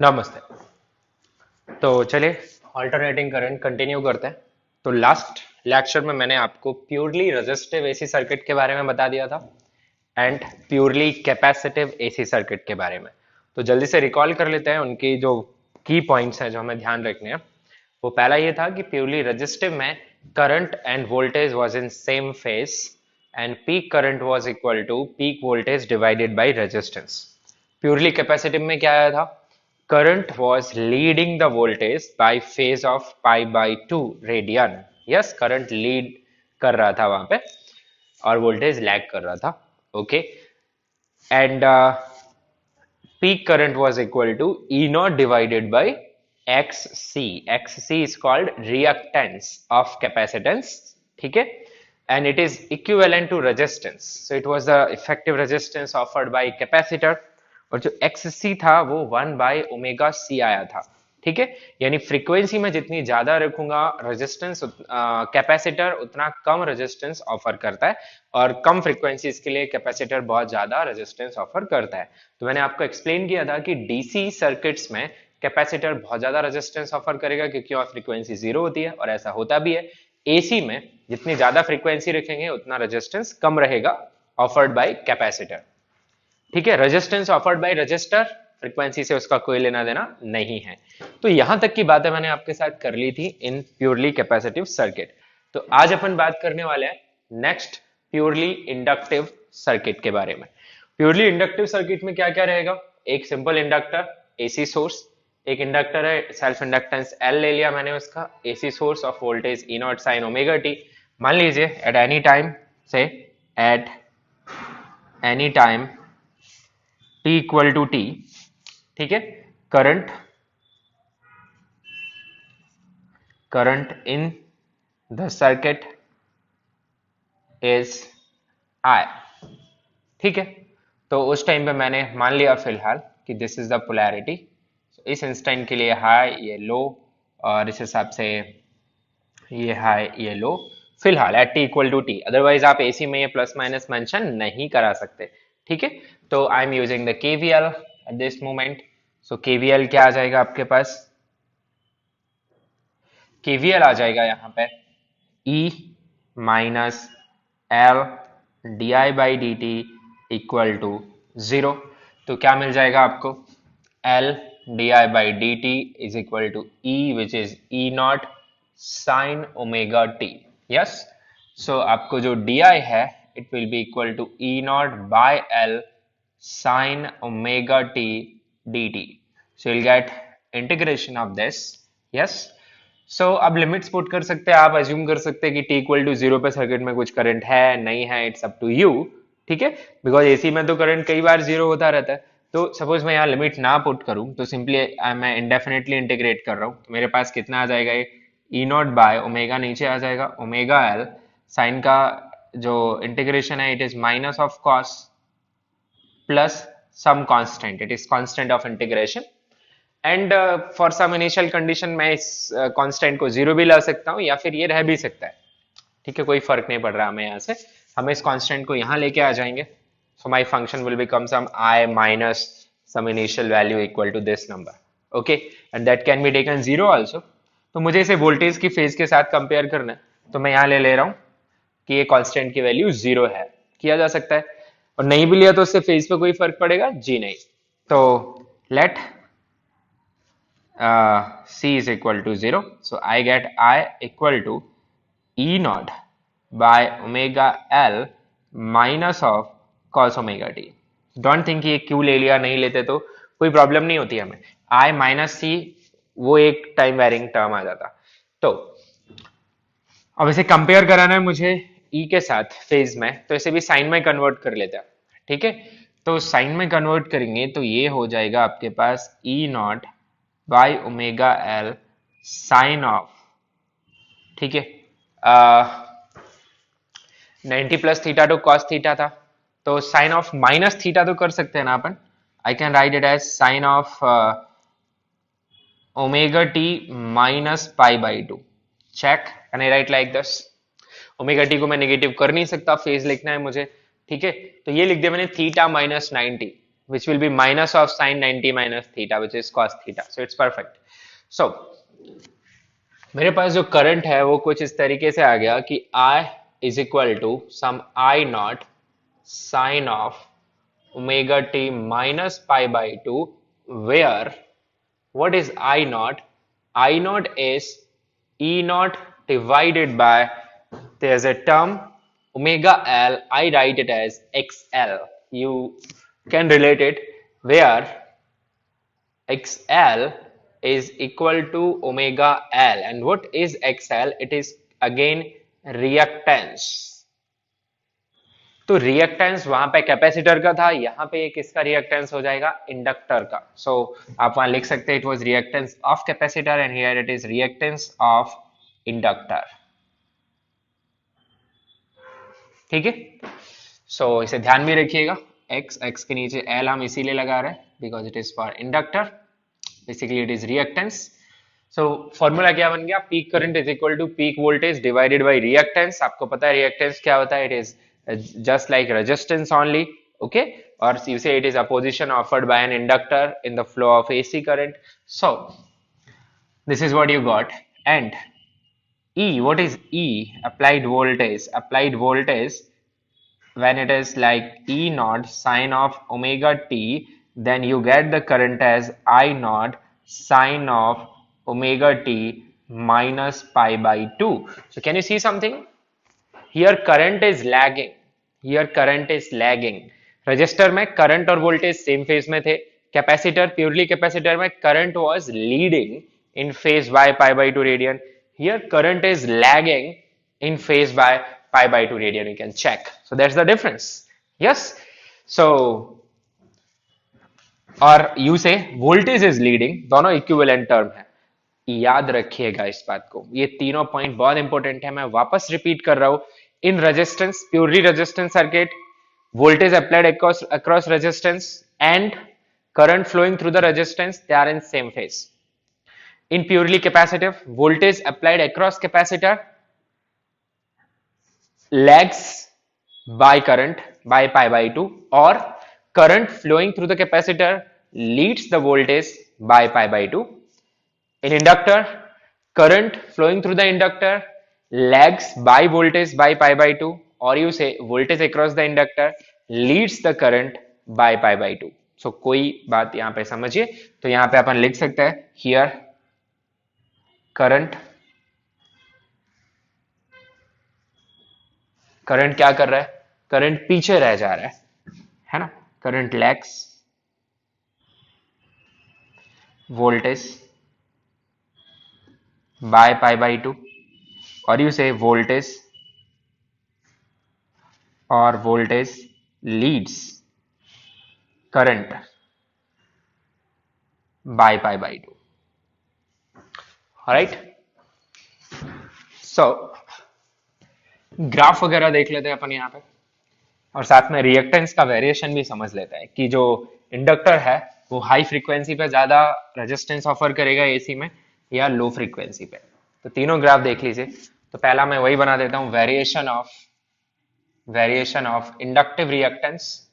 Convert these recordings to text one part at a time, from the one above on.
नमस्ते। तो चलिए ऑल्टरनेटिंग करंट कंटिन्यू करते हैं। तो लास्ट लेक्चर में मैंने आपको प्योरली रेजिस्टिव एसी सर्किट के बारे में बता दिया था and purely capacitive AC circuit के बारे में। तो जल्दी से रिकॉल कर लेते हैं उनकी जो की पॉइंट्स हैं जो हमें ध्यान रखने हैं। वो पहला ये था कि प्योरली रेजिस्टिव में current and voltage was in same phase and peak current was equal to peak voltage divided by resistance. Purely capacitive में क्या आया था? Current was leading the voltage by phase of pi by 2 radian. Yes, current lead कर रहा था वहां पे और वोल्टेज लैग कर रहा था. Okay, and peak current was equal to E naught divided by XC. XC is called reactance of capacitance. ठीक है, and it is equivalent to resistance. So it was the effective resistance offered by capacitor. और जो XC था वो 1 by omega C आया था. ठीक है, यानी फ्रीक्वेंसी में जितनी ज्यादा रखूंगा रेजिस्टेंस कैपेसिटर उतना कम रेजिस्टेंस ऑफर करता है और कम फ्रीक्वेंसीज के लिए कैपेसिटर बहुत ज्यादा रेजिस्टेंस ऑफर करता है. तो मैंने आपको एक्सप्लेन किया था कि डीसी सर्किट्स में कैपेसिटर बहुत ज्यादा रेजिस्टेंस ऑफर करेगा क्योंकि वहां फ्रीक्वेंसी जीरो होती है और ऐसा होता भी है. एसी में जितनी ज्यादा फ्रीक्वेंसी रखेंगे उतना रेजिस्टेंस कम रहेगा ऑफर्ड बाय कैपेसिटर. ठीक है, resistance offered by resistor frequency से उसका कोई लेना देना नहीं है. तो यहां तक की बातें मैंने आपके साथ कर ली थी इन प्योरली कैपेसिटिव सर्किट. तो आज अपन बात करने वाले हैं नेक्स्ट प्योरली इंडक्टिव सर्किट के बारे में. प्योरली इंडक्टिव सर्किट में क्या क्या रहेगा? एक सिंपल इंडक्टर, एसी सोर्स. एक इंडक्टर है, सेल्फ इंडक्टेंस एल ले लिया मैंने उसका, AC source of voltage E naught sine omega t. मान लीजिए एट एनी टाइम से at any time t equal to t. ठीक है, current in the circuit is I. ठीक है, तो उस टाइम पे मैंने मान लिया फिलहाल कि दिस इज द पोलैरिटी. इस इंस्टेंट के लिए हाई ये लो और इस हिसाब से ये हाई ये लो फिलहाल at t equal to t. Otherwise आप एसी में ये प्लस माइनस मेंशन नहीं करा सकते. ठीक है, तो I am using the KVL at this moment. So KVL क्या आ जाएगा आपके पास? KVL आ जाएगा यहाँ पे E minus L di by D T equal to 0. तो क्या मिल जाएगा आपको? L di by D T is equal to E which is E naught sine omega T. Yes, so आपको जो di है it will be equal to E naught by L sin omega t dt. So you'll get integration of this. Yes. So अब limits put कर सकते हैं, आप assume कर सकते हैं कि t इक्वल टू 0 पे सर्किट में कुछ करंट है नहीं है, इट्स अप टू यू. ठीक है, बिकॉज एसी में तो करंट कई बार जीरो होता रहता है. तो सपोज मैं यहाँ लिमिट ना पुट करूं तो सिंपली मैं इंडेफिनेटली इंटीग्रेट कर रहा हूं तो मेरे पास कितना आ जाएगा? ये ई नॉट बाय ओमेगा नीचे आ जाएगा, ओमेगा एल साइन का जो इंटीग्रेशन है it is minus of cos plus some constant, it is constant of integration. And for some initial condition मैं इस कांस्टेंट को जीरो भी ला सकता हूं या फिर ये रह भी सकता है. ठीक है, कोई फर्क नहीं पड़ रहा हमें यहाँ से. हम इस कांस्टेंट को यहाँ लेके आ जाएंगे. So my function will become some I minus some initial value equal to this number. Okay, and that can be taken zero also. तो मुझे इसे वोल्टेज की फेज के साथ कंपेयर करना है तो मैं यहाँ ले रहा हूँ कि ये कांस्टेंट की वैल्यू जीरो है. किया जा सकता है, और नहीं भी लिया तो उससे फेज पे कोई फर्क पड़ेगा जी नहीं. तो late c is equal to 0. So I get I equal to E naught by omega L minus of cos omega t. Don't think ये क्यों ले लिया, नहीं लेते तो कोई प्रॉब्लम नहीं होती हमें. I minus c वो एक टाइम वेरिंग टर्म आ जाता. तो अब इसे कंपेयर कराना है मुझे E के साथ फेज में, तो इसे भी साइन में कन्वर्ट कर लेते हैं. ठीक है, तो साइन में कन्वर्ट करेंगे तो ये हो जाएगा आपके पास E naught by omega L sine of. ठीक है, 90 plus theta two cos theta था तो साइन ऑफ माइनस थीटा तो कर सकते हैं ना अपन. I can write it as sine of omega T minus pi by two. Check, can I write like this? Omega T को मैं नेगेटिव कर नहीं सकता, फेज लिखना है मुझे. ठीक है, तो ये लिख दिया मैंने theta minus 90. which will be minus of sine 90 minus theta, which is cos theta. So it's perfect. So मेरे पास जो करंट है वो कुछ इस तरीके से आ गया कि I is equal to some I naught sine of omega t minus pi by 2, where what is I naught? I naught is E naught divided by, there's a term omega L, I write it as XL. You can relate it, where XL is equal to omega L. And what is XL? It is again reactance. तो reactance वहां पे capacitor का था, यहां पे ये किसका reactance हो जाएगा? इंडक्टर का. सो आप वहां लिख सकते हैं it was reactance of capacitor and here it is reactance of inductor. ठीक है. सो इसे ध्यान में रखिएगा. x के नीचे L हम इसीलिए लगा रहे हैं because it is for inductor. Basically it is reactance. So formula क्या बन गया? Peak current is equal to peak voltage divided by reactance. आपको पता है रिएक्टेंस क्या होता है? It is just like resistance only, okay? Or you say it is a position offered by an inductor in the flow of AC current. So this is what you got. And E, what is E? Applied voltage. Applied voltage, when it is like E naught sine of omega t, then you get the current as I naught sine of omega t minus pi by 2. So can you see something? Here current is lagging. Here current is lagging. Resistor में current और voltage same phase में थे. Capacitor, purely capacitor में current was leading in phase by pi by 2 radian. Here current is lagging in phase by pi by 2 radian. You can check. So that's the difference. Yes. So और you say voltage is leading. दोनों equivalent term है. याद रखिएगा इस बात को. ये तीनों पॉइंट बहुत इंपॉर्टेंट है. मैं वापस रिपीट कर रहा हूं. In resistance, purely resistance circuit, voltage applied across resistance and current flowing through the resistance, they are in same phase. In purely capacitive, voltage applied across capacitor lags by current by pi by 2, or current flowing through the capacitor leads the voltage by pi by 2. In inductor, current flowing through the inductor lags by voltage by pi by 2, or you say voltage across the inductor leads the current by pi by 2. So कोई बात यहाँ पे समझिए. तो यहाँ पे अपन लिख सकते हैं here current क्या कर रहा है? करंट पीछे रह जा रहा है ना? Current lags voltage by pi by 2, or you say voltage leads current by pi by 2. Alright. So graph वगैरह देख लेते हैं अपन यहाँ पे, और साथ में रिएक्टेंस का वेरिएशन भी समझ लेते हैं कि जो इंडक्टर है वो हाई फ्रीक्वेंसी पे ज्यादा रेजिस्टेंस ऑफर करेगा एसी में या लो फ्रीक्वेंसी पे. तो तीनों ग्राफ देख लीजिए. तो पहला मैं वही बना देता हूं, variation of inductive reactance.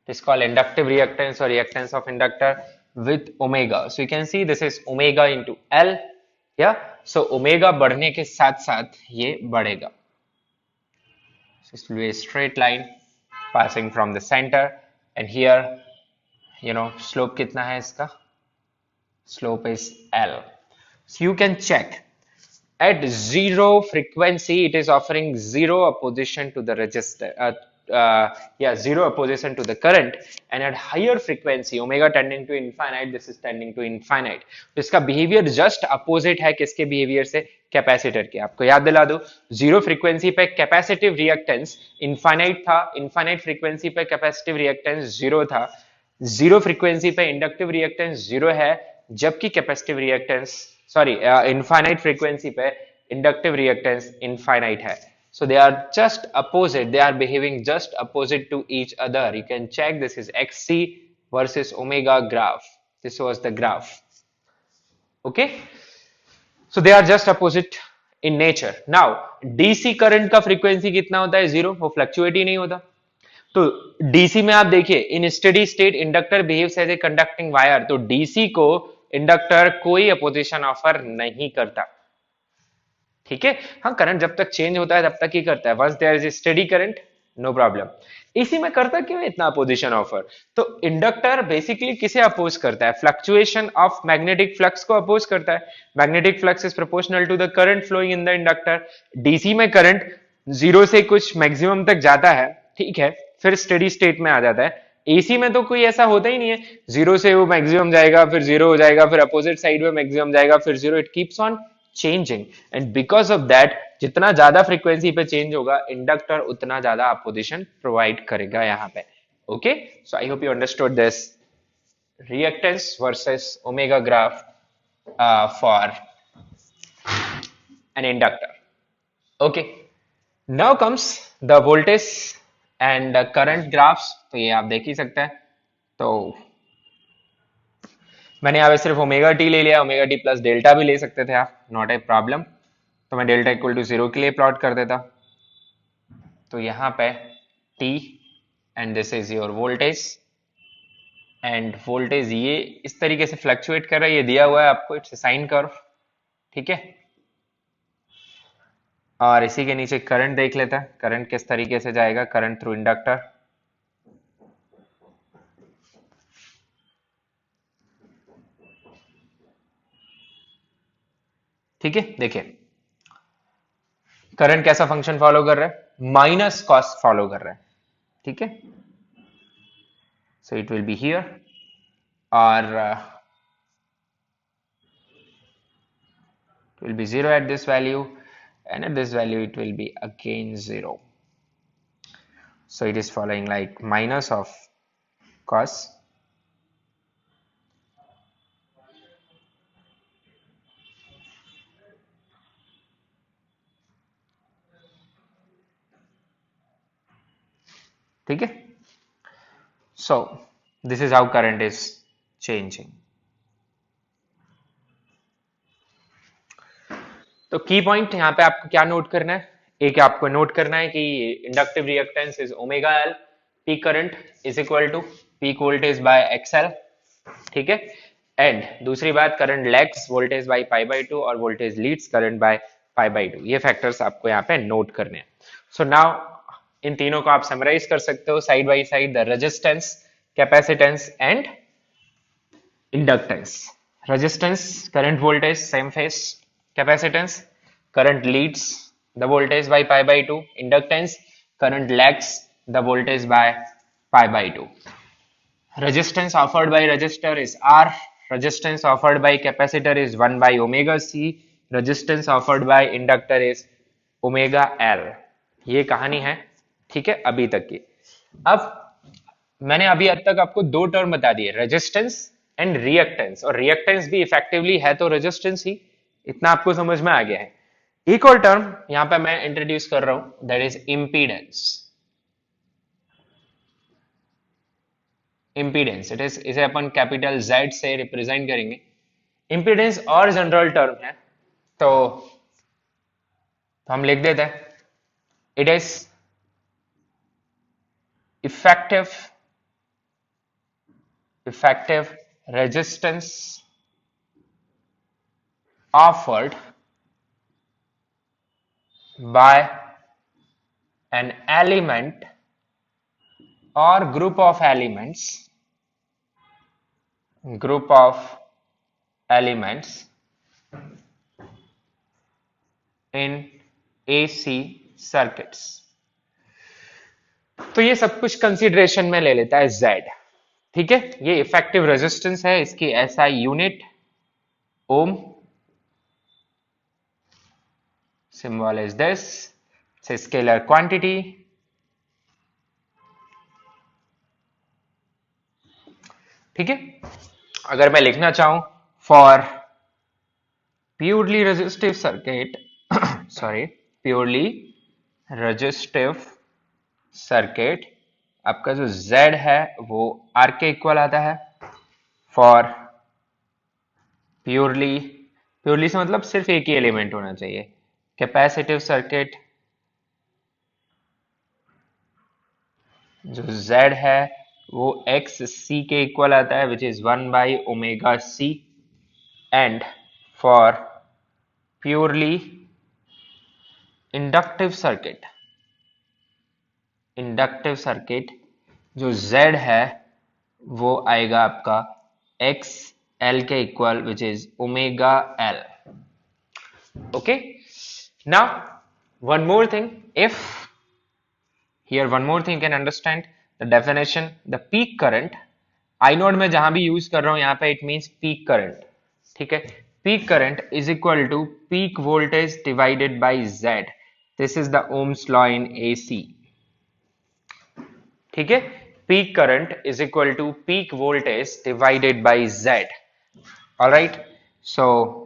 It's called inductive reactance और reactance of inductor with omega. So you can see this is omega into L. या सो ओमेगा बढ़ने के साथ साथ ये बढ़ेगा. This will be a straight line passing from the center, and here you know slope कितना है इसका? Slope is L. So you can check at zero frequency it is offering zero opposition to the resistor, zero opposition to the current, and at higher frequency omega tending to infinite, this is tending to infinite. तो इसका behavior just opposite है किसके behavior से? Capacitor के. आपको याद दिला दो, जीरो फ्रीक्वेंसी पे कैपेसिटिव रिएक्टेंस इनफाइनाइट था, इनफाइनाइट फ्रीक्वेंसी पे कैपेसिटिव रिएक्टेंस जीरो था, जीरो फ्रीक्वेंसी पे इंडक्टिव रिएक्टेंस जीरो है, जबकि कैपेसिटिव रिएक्टेंस इनफाइनाइट फ्रीक्वेंसी पे इंडक्टिव रिएक्टेंस इनफाइनाइट है. So they are just opposite, they are behaving just opposite to each other. You can check, this is XC versus omega graph. This was the graph. Okay. So they are just opposite in nature. Now DC current का frequency कितना होता है? Zero. वो fluctuate ही नहीं होता. तो DC में आप देखिए, in steady state inductor behaves as a conducting wire, तो डीसी को इंडक्टर कोई अपोजिशन ऑफर नहीं करता। ठीक है, हाँ करंट जब तक चेंज होता है तब तक ही करता है, once there is steady current no problem. इसी में करता क्यों है इतना अपोजिशन ऑफर? तो इंडक्टर बेसिकली किसे अपोज करता है? फ्लक्चुएशन ऑफ मैग्नेटिक फ्लक्स को अपोज करता है। Magnetic flux is proportional to the current flowing in the inductor. DC में करंट जीरो से कुछ मैक्सिमम तक जाता है, ठीक है, फिर स्टेडी स्टेट में आ जाता है। एसी में तो कोई ऐसा होता ही नहीं है, जीरो से वो मैक्सिमम जाएगा, फिर जीरो हो जाएगा, फिर अपोजिट साइड में मैक्सिमम जाएगा, फिर zero, it keeps on changing. And because of that, जितना ज्यादा फ्रीक्वेंसी पे चेंज होगा इंडक्टर, उतना ज्यादा अपोजिशन प्रोवाइड करेगा यहाँ पे। Okay, so I hope you understood this reactance versus omega graph for an inductor. Okay, now comes the voltage and current graphs. तो ये आप देख ही सकते हैं। तो मैंने यहाँ पे सिर्फ ओमेगा टी ले लिया, ओमेगा टी प्लस डेल्टा भी ले सकते थे आप, नॉट ए प्रॉब्लम। तो मैं डेल्टा इक्वल टू 0 के लिए प्लॉट कर देता। तो यहाँ पे T and this is your voltage, end voltage ये इस तरीके से फ्लक्चुएट कर रहा है, ये दिया हुआ है आपको, इट्स साइन कर्व, ठीक है। और इसी के नीचे करंट देख लेता है, करंट किस तरीके से जाएगा, करंट थ्रू इंडक्टर। ठीक है, देखिए करंट कैसा फंक्शन फॉलो कर रहा है, माइनस कॉस फॉलो कर रहा है, ठीक है। So it will be here, और it will be 0 at this value, and at this value it will be again 0. So it is following like minus of cos, ठीक है। So this is how current is changing. तो की point यहाँ पे आपको क्या note करना है, एक आपको नोट करना है कि inductive reactance is omega L, peak current is equal to peak voltage by XL, ठीक है। एंड दूसरी बात, current lags voltage by pi by 2 और voltage leads current by pi by 2, ये फैक्टर्स आपको यहाँ पे नोट करने हैं। सो नाउ इन तीनों को आप समराइज कर सकते हो side by side, the resistance, capacitance and inductance. Resistance current voltage same face, capacitance current leads the voltage by pi by 2, inductance current lags the voltage by pi by 2. Resistance offered by resistor is R, resistance offered by capacitor is 1 by omega C, resistance offered by inductor is omega L. ये कहानी है, ठीक है, अभी तक की। अब मैंने अभी तक आपको दो टर्म बता दिए, रेजिस्टेंस एंड रिएक्टेंस, और रिएक्टेंस भी इफेक्टिवली है तो रेजिस्टेंस ही, इतना आपको समझ में आ गया है। एक और टर्म यहां पे मैं इंट्रोड्यूस कर रहा हूं, that is impedance. Impedance it is, इसे अपन कैपिटल Z से रिप्रेजेंट करेंगे। इंपीडेंस और जनरल टर्म है, तो हम लिख देते हैं, it is effective resistance offered by an element or group of elements in AC circuits। तो ये सब कुछ कंसीडरेशन में ले लेता है Z, ठीक है। ये इफेक्टिव रेजिस्टेंस है, इसकी SI unit Om, symbol is this, it's a scalar quantity, ठीक है। अगर मैं लिखना चाहूं for purely resistive circuit, sorry purely resistive circuit, आपका जो Z है वो R के इक्वल आता है। फॉर प्योरली से मतलब सिर्फ एक ही एलिमेंट होना चाहिए, कैपेसिटिव सर्किट जो z है वो x c के इक्वल आता है, which is 1/ω_c, and for purely inductive circuit जो z है वो आएगा आपका x l के equal, which is ω_l. Okay, now one more thing, if here one more thing you can understand the definition, the peak current I node में जहां भी use कर रहा हूं यहाँ पे इट मींस पीक करंट. ठीक है, peak current is equal to peak voltage divided by z. This is the Ohm's law in AC. ठीक है, peak current is equal to peak voltage divided by z. Alright, so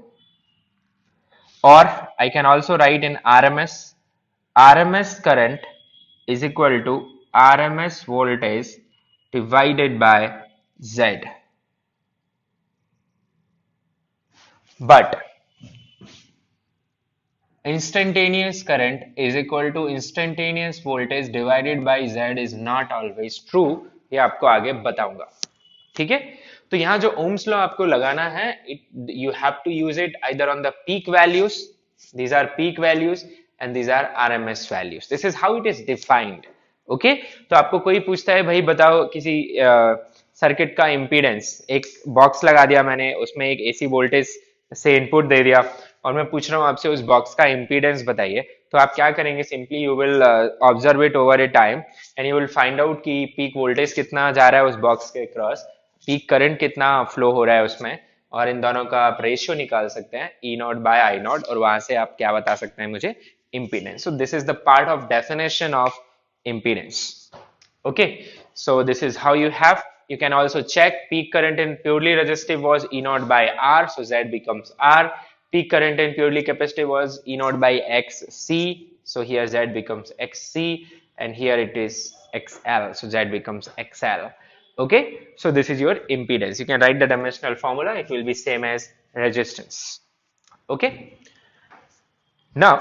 or I can also write in RMS. RMS current is equal to RMS voltage divided by Z. But instantaneous current is equal to instantaneous voltage divided by Z is not always true. ये आपको आगे बताऊंगा. ठीक है, तो यहां जो Ohm's law आपको लगाना है, you have to use it either on the peak values. These are peak values and these are RMS values. This is how it is defined. Okay, तो आपको कोई पूछता है भाई बताओ किसी सर्किट का इंपीडेंस, एक बॉक्स लगा दिया मैंने, उसमें एक एसी वोल्टेज से इनपुट दे दिया और मैं पूछ रहा हूं आपसे उस बॉक्स का इंपीडेंस बताइए, तो आप क्या करेंगे? Simply you will observe it over A time and you will find out कि पीक वोल्टेज कितना जा रहा है उस बॉक्स के क्रॉस, पीक करंट कितना फ्लो हो रहा है उसमें, और इन दोनों का आप रेशियो निकाल सकते हैं ई नॉट बाय आई नॉट, और वहां से आप क्या बता सकते हैं मुझे? impedance. So this is the part of definition of impedance. Okay, so this is how you have. You can also check peak current in purely resistive was E naught by R, so Z becomes R. Peak current in purely capacitive was E naught by XC, so here Z becomes XC, and here it is XL, so Z becomes XL. Okay, so this is your impedance. You can write the dimensional formula, it will be same as resistance. Okay, now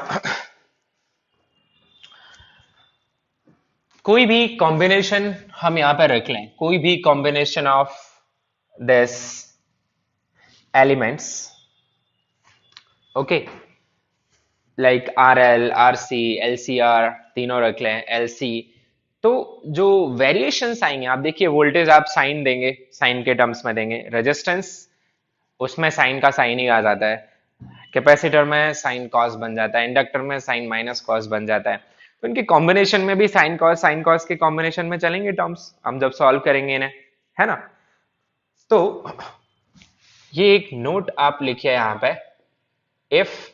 कोई भी combination हम यहां पर रख लें, कोई भी combination of this elements, okay, like RL, RC, LCR तीनों रख लें, LC, तो जो वेरिएशंस आएंगे, आप देखिए वोल्टेज आप साइन देंगे, साइन के टर्म्स में देंगे, रेजिस्टेंस उसमें साइन का साइन ही आ जाता है, कैपेसिटर में साइन कॉस बन जाता है, इंडक्टर में साइन माइनस कॉस बन जाता है, तो इनके कॉम्बिनेशन में भी साइन कॉस के कॉम्बिनेशन में चलेंगे टर्म्स, हम जब सॉल्व करेंगे इन्हें, है ना? तो ये एक नोट आप लिखिए यहां पे, if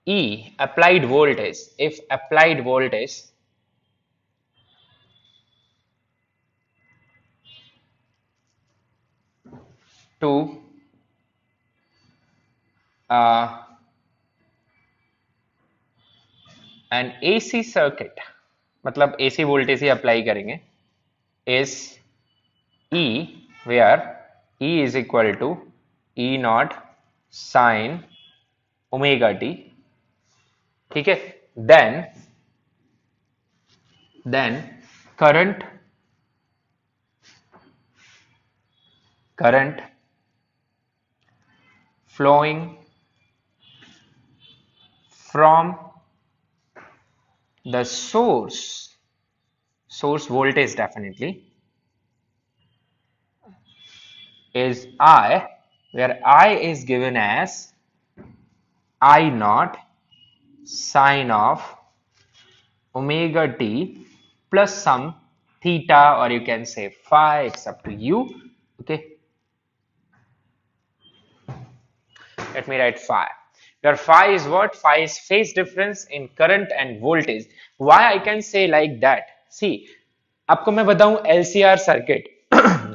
E applied voltage, if applied voltage to an AC circuit, मतलब AC वोल्टेज ही अप्लाई करेंगे, is E where E is equal to E naught sin omega t. ठीक है, then current flowing from the source voltage definitely is I, where I is given as I naught sine of omega t plus some theta, or you can say phi, it's up to you. Okay, let me write phi, where phi is what? Phi is phase difference in current and voltage. Why I can say like that? See, आपको मैं बताऊं LCR circuit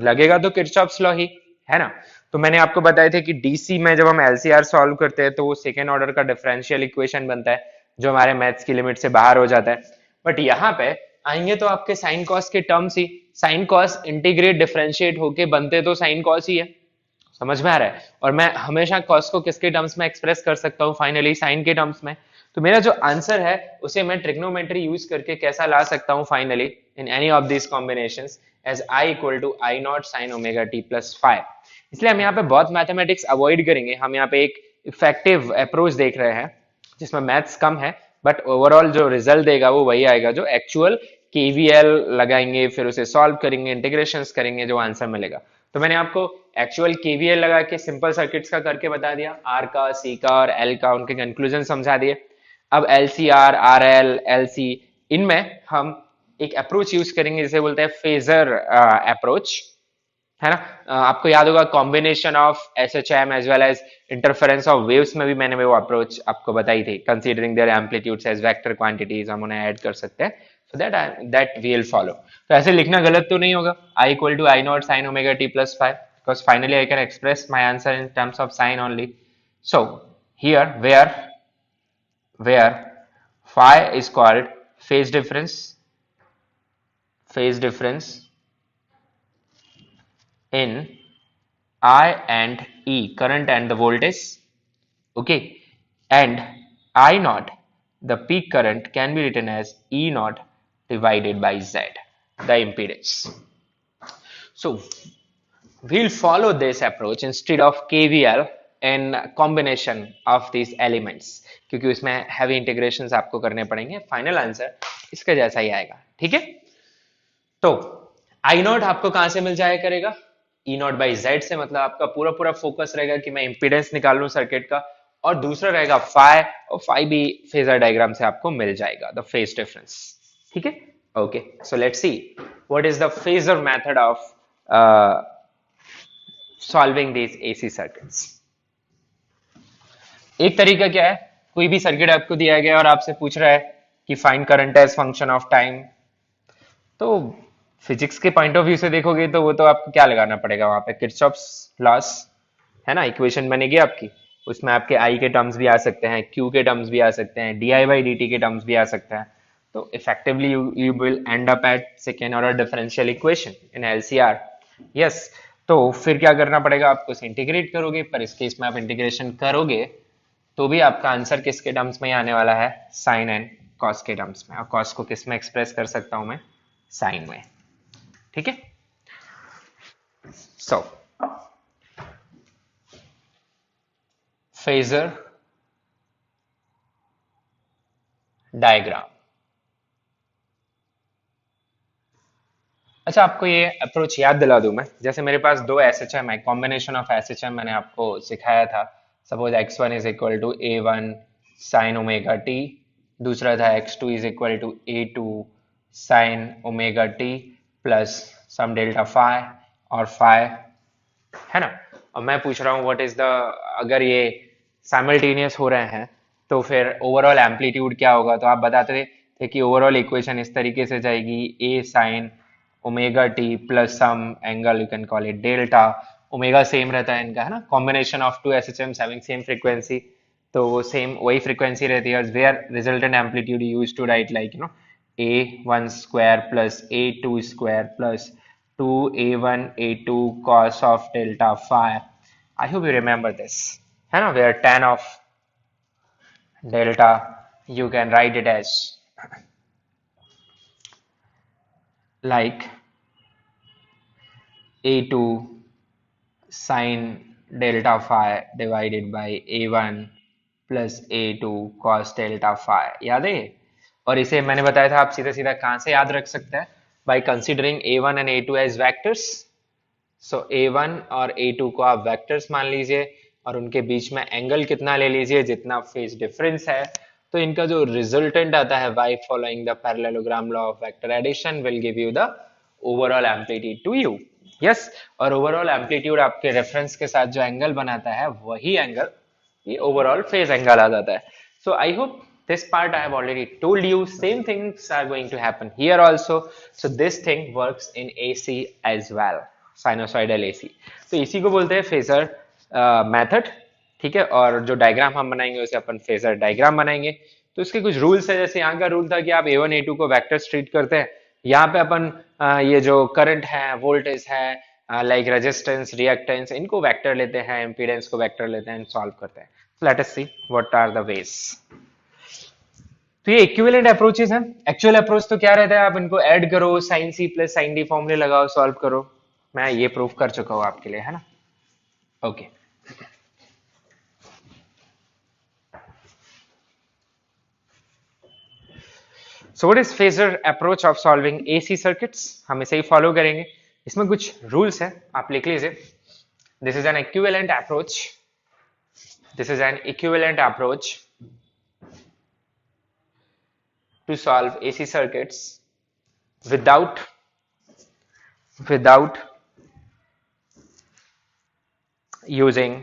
लगेगा तो Kirchhoff's law ही है ना, तो मैंने आपको बताया था कि डीसी में जब हम LCR सॉल्व करते हैं तो वो सेकेंड ऑर्डर का डिफरेंशियल इक्वेशन बनता है जो हमारे मैथ्स की लिमिट से बाहर हो जाता है, बट यहाँ पे आएंगे तो आपके साइन कॉस के टर्म्स ही, साइन कॉस इंटीग्रेट डिफरेंशिएट होके बनते तो साइन कॉस ही है, समझ में आ रहा है? और मैं हमेशा कॉस को किसके टर्म्स में एक्सप्रेस कर सकता हूँ? फाइनली साइन के टर्म्स में. तो मेरा जो आंसर है उसे मैं ट्रिग्नोमेट्री यूज करके कैसा ला सकता हूं finally in any of these combinations as I equal to I naught sine omega T plus five. इसलिए हम यहाँ पे बहुत मैथमेटिक्स अवॉइड करेंगे, हम यहाँ पे एक इफेक्टिव अप्रोच देख रहे हैं जिसमें मैथ्स कम है, बट ओवरऑल जो रिजल्ट देगा वो वही आएगा जो एक्चुअल केवीएल लगाएंगे, फिर उसे सॉल्व करेंगे, इंटीग्रेशंस करेंगे, जो आंसर मिलेगा। तो मैंने आपको एक्चुअल केवीएल लगा के सिंपल सर्किट्स का करके बता दिया, आर का, सी का और एल का, उनके कंक्लूजन समझा दिए। अब L C R, R L, L C, इनमें हम एक अप्रोच यूज करेंगे जिसे बोलते हैं फेजर अप्रोच, है ना। आपको याद होगा combination of S H M as well as interference of waves में भी मैंने वो अप्रोच आपको बताई थी, considering their amplitudes as vector quantities, हम उन्हें ऐड कर सकते हैं, so that we will follow. तो ऐसे लिखना गलत तो नहीं होगा, I equal to I naught sine omega T plus five, because finally I can express my answer in terms of sine only. So here where phi is called phase difference in I and E, current and the voltage, okay, and I naught, the peak current, can be written as E naught divided by Z, the impedance. So we'll follow this approach instead of KVL in combination of these elements, क्योंकि उसमें heavy integrations आपको करने पड़ेंगे, final answer इसका जैसा ही आएगा, ठीक है। तो आई नॉट आपको कहां से मिल जाया करेगा, ई नॉट बाई जेड से, मतलब आपका पूरा पूरा फोकस रहेगा कि मैं इंपीडेंस निकाल लूं सर्किट का, और दूसरा रहेगा फाई, और फाई भी फेजर डायग्राम से आपको मिल जाएगा, द फेज डिफरेंस, ठीक है। Okay, so let's see what is the phasor method of solving these AC circuits. एक तरीका क्या है, कोई भी सर्किट आपको दिया गया और आपसे पूछ रहा है कि find current as function of time, तो फिजिक्स के पॉइंट ऑफ व्यू से देखोगे तो वो तो आपको क्या लगाना पड़ेगा, वहां पे किरचॉफ्स लॉस, है ना, इक्वेशन बनेगी आपकी, उसमें आपके आई के टर्म्स भी आ सकते हैं, क्यू के टर्म्स भी आ सकते हैं, D I by D T के टर्म्स भी आ सकते हैं, तो effectively you will and up at second order differential equation in LCR. Yes, तो फिर क्या करना पड़ेगा आपको, इंटीग्रेट करोगे, पर इस केस में आप इंटीग्रेशन करोगे तो भी आपका आंसर किसके टर्म्स में ही आने वाला है, साइन एंड कॉस के टर्म्स में, और कॉस को किस में एक्सप्रेस कर सकता हूं मैं, साइन में, ठीक है। सो फेजर डायग्राम, अच्छा आपको ये अप्रोच याद दिला दूं मैं, जैसे मेरे पास दो एस एच एम है, combination of S H M मैंने आपको सिखाया था, suppose x1 is equal to a1 sine omega t, दूसरा था x2 is equal to a2 sine omega T plus some delta phi और फाई, है ना। और मैं पूछ रहा हूँ व्हाट इज द, अगर ये साइमल्टेनियस हो रहे हैं तो फिर ओवरऑल एम्पलीट्यूड क्या होगा, तो आप बताते थे कि ओवरऑल इक्वेशन इस तरीके से जाएगी, a sine omega T plus some angle, you can call it delta, omega same रहता है इनका, है ना, combination of two SHMs having same frequency, तो वो सेम वही फ्रीक्वेंसी रहती है, where resultant amplitude used to write like a1 square plus a2 square plus 2a1 a2 cos of delta phi. I hope you remember this, है ना, where tan of delta you can write it as like a2 sin delta phi divided by a1 plus a2 cos delta phi, याद है। और इसे मैंने बताया था आप सीधा सीधा कहां से याद रख सकते हैं, by considering a1 and a2 as vectors. So a1 और a2 को आप वेक्टर्स मान लीजिए और उनके बीच में एंगल कितना ले लीजिए, जितना फेज डिफरेंस है, तो इनका जो रिजल्टेंट आता है y following the parallelogram law of vector addition will give you the overall amplitude to you. Yes, और ओवरऑल एम्पलीट्यूड आपके रेफरेंस के साथ जो एंगल बनाता है वही एंगल ये ओवरऑल फेज एंगल आ जाता है। So I hope this part I have already told you, same things are going to happen here also. So this thing works in AC as well, sinusoidal AC. तो इसी को बोलते हैं phasor method, ठीक है। और जो डायग्राम हम बनाएंगे उसे अपन फेजर डायग्राम बनाएंगे। तो इसके कुछ रूल्स है, जैसे यहाँ का रूल था कि आप A1 A2 को वेक्टर्स ट्रीट करते हैं, यहाँ पे अपन ये जो करंट है, वोल्टेज है, लाइक रेजिस्टेंस, रिएक्टेंस, इनको वेक्टर लेते हैं, इम्पीडेंस को वेक्टर लेते हैं, सॉल्व करते हैं। Let us see what are the ways. तो ये इक्विवेलेंट अप्रोचेस हैं। एक्चुअल अप्रोच तो क्या रहता है, आप इनको ऐड करो, sine C plus sine D फॉर्मूले लगाओ, सॉल्व करो। मैं ये प्रूफ कर चुका हूं आपके लिए, है ना। Okay, so what is phasor approach of solving AC circuits, हम इसे ही फॉलो करेंगे। इसमें कुछ रूल्स हैं, आप लिख लीजिए। This is an equivalent approach, this is an equivalent approach to solve AC circuits without using